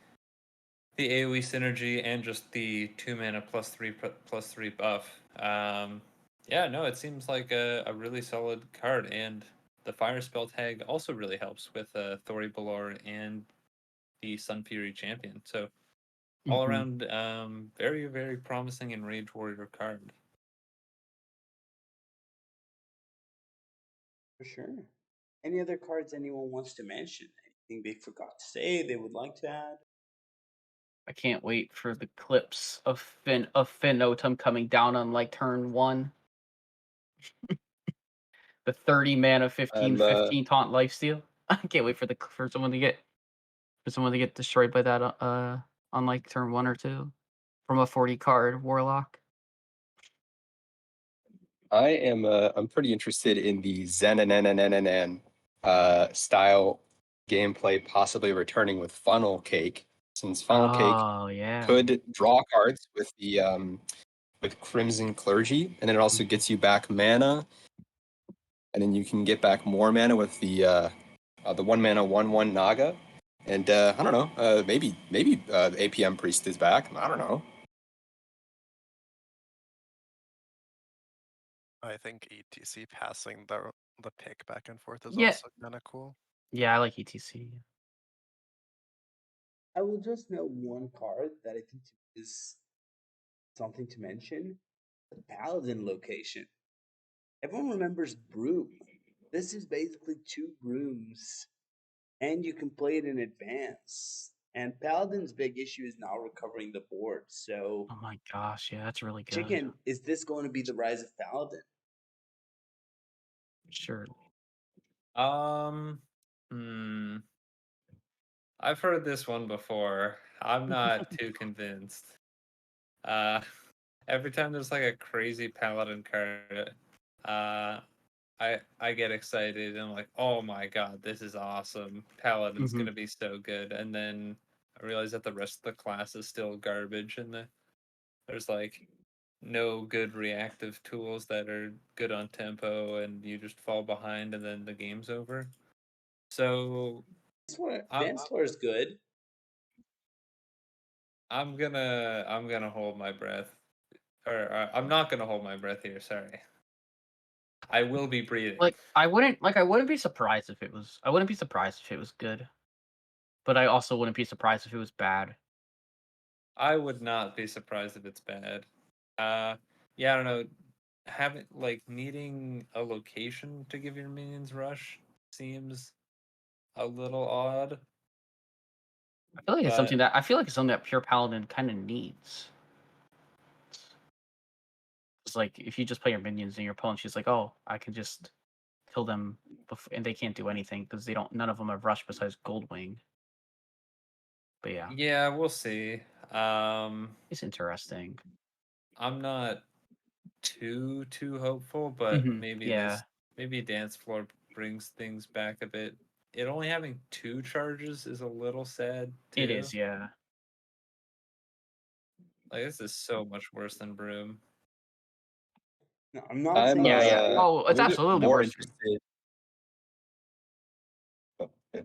AoE synergy and just the 2 mana plus 3 buff. Yeah, no, it seems like a really solid card, and the fire spell tag also really helps with Thori Balor and the Sun Fury champion. So all Mhm. around, very very promising and Rage Warrior card. For sure. Any other cards anyone wants to mention? Anything they forgot to say they would like to add? I can't wait for the clips of Finn Otum coming down on like turn 1. The 30 mana fifteen I'm 15 taunt lifesteal. I can't wait for someone to get destroyed by that on like turn 1 or 2 from a 40 card warlock. I'm pretty interested in the Zen style gameplay possibly returning with Funnel Cake, since Funnel Cake Oh yeah. could draw cards with the with Crimson Clergy, and then it also Mhm. gets you back mana, and then you can get back more mana with the 1 mana 1/1 Naga. And I don't know, maybe the APM Priest is back. I don't know. I think ETC passing the pick back and forth is Yeah. also kind of cool. Yeah, I like ETC. I will just note one card that I think is something to mention: the Paladin location. Everyone remembers Broom. This is basically 2 brooms, and you can play it in advance. And Paladin's big issue is now recovering the board. So, Oh my gosh, yeah, that's really good. Chicken, is this going to be the rise of Paladin? Sure. Um, hmm. I've heard this one before. I'm not too convinced. Uh, every time there's like a crazy paladin card, uh, I get excited and I'm like, oh my god, this is awesome. Paladin's Mhm. gonna be so good. And then I realize that the rest of the class is still garbage and there's like no good reactive tools that are good on tempo and you just fall behind and then the game's over. So I'm Vanslar is good. I'm gonna hold my breath. Or I'm not gonna hold my breath here, sorry. I will be breathing. I wouldn't be surprised if it was good, but I also wouldn't be surprised if it was bad. I would not be surprised if it's bad. Uh, yeah, I don't know. Having like needing a location to give your minions rush seems a little odd, but I feel like it's something that pure paladin kind of needs. It's like if you just play your minions and your opponent's just like, oh, I can just kill them, and they can't do anything because they don't. None of them have rush besides Goldwing. But yeah, yeah, we'll see. Um, it's interesting. I'm not too hopeful, but Yeah, maybe dance floor brings things back a bit. It only having 2 charges is a little sad it too. is. Yeah, Like this is so much worse than Broom. No, I'm not I'm saying yeah, it's yeah. good. Oh, a it's little bit absolutely more worse. interested. Oh, yeah.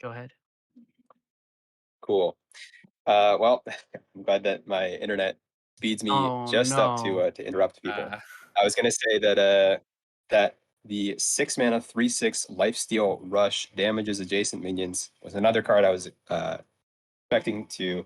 Go ahead. Cool. Well, I'm glad that my internet speeds me Oh just up no. to interrupt people. Uh, I was gonna say that that the 6 mana 3/6 lifesteal rush damages adjacent minions was another card I was expecting to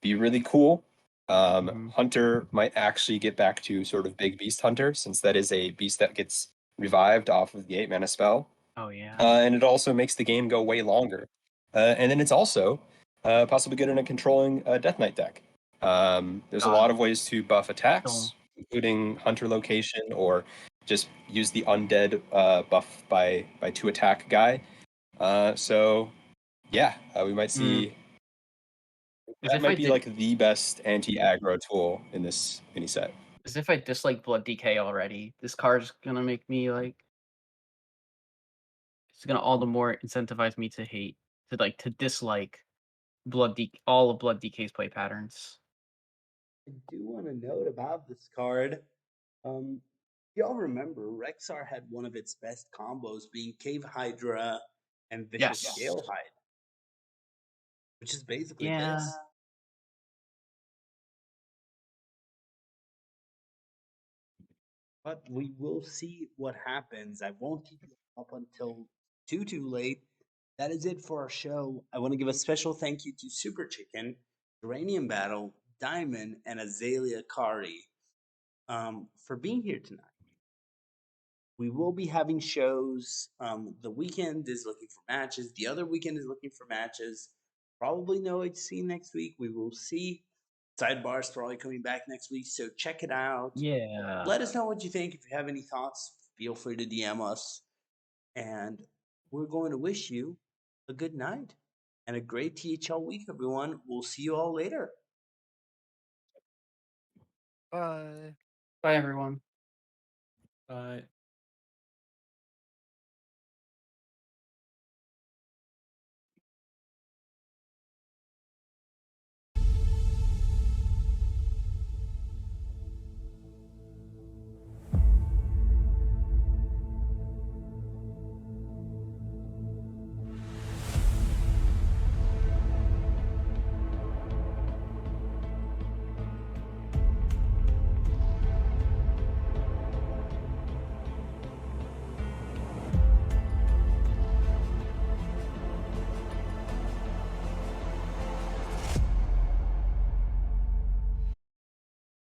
be really cool. Mhm. Hunter might actually get back to sort of big beast hunter, since that is a beast that gets revived off of the 8 mana spell. Oh yeah. And it also makes the game go way longer. And then it's also possibly good in a controlling Death Knight deck. There's a God. lot of ways to buff So attacks, including hunter location, or just use the undead buff by 2 attack guy. So yeah, we might mm, see as that if I might be did like the best anti-aggro tool in this mini set. as if I dislike Blood DK already. This card's gonna make me like it's gonna all the more incentivize me to hate to dislike all of Blood DK's play patterns. I do want to note about this card. Y'all remember Rexar had one of its best combos being Cave Hydra and Vicious Yes. Scalehide, which is basically Yeah. this. but we will see what happens. I won't keep you up until too late. That is it for our show. I want to give a special thank you to Super Chicken, Uranium Battle, Diamond, and Azalea Kari for being here tonight. We will be having shows. The weekend is looking for matches. The other weekend is looking for matches. Probably no HC next week. We will see. Sidebar's probably coming back next week, so check it out. Yeah. Let us know what you think. If you have any thoughts, feel free to DM us. And we're going to wish you a good night and a great THL week, everyone. We'll see you all later. Bye. Bye, everyone. Bye.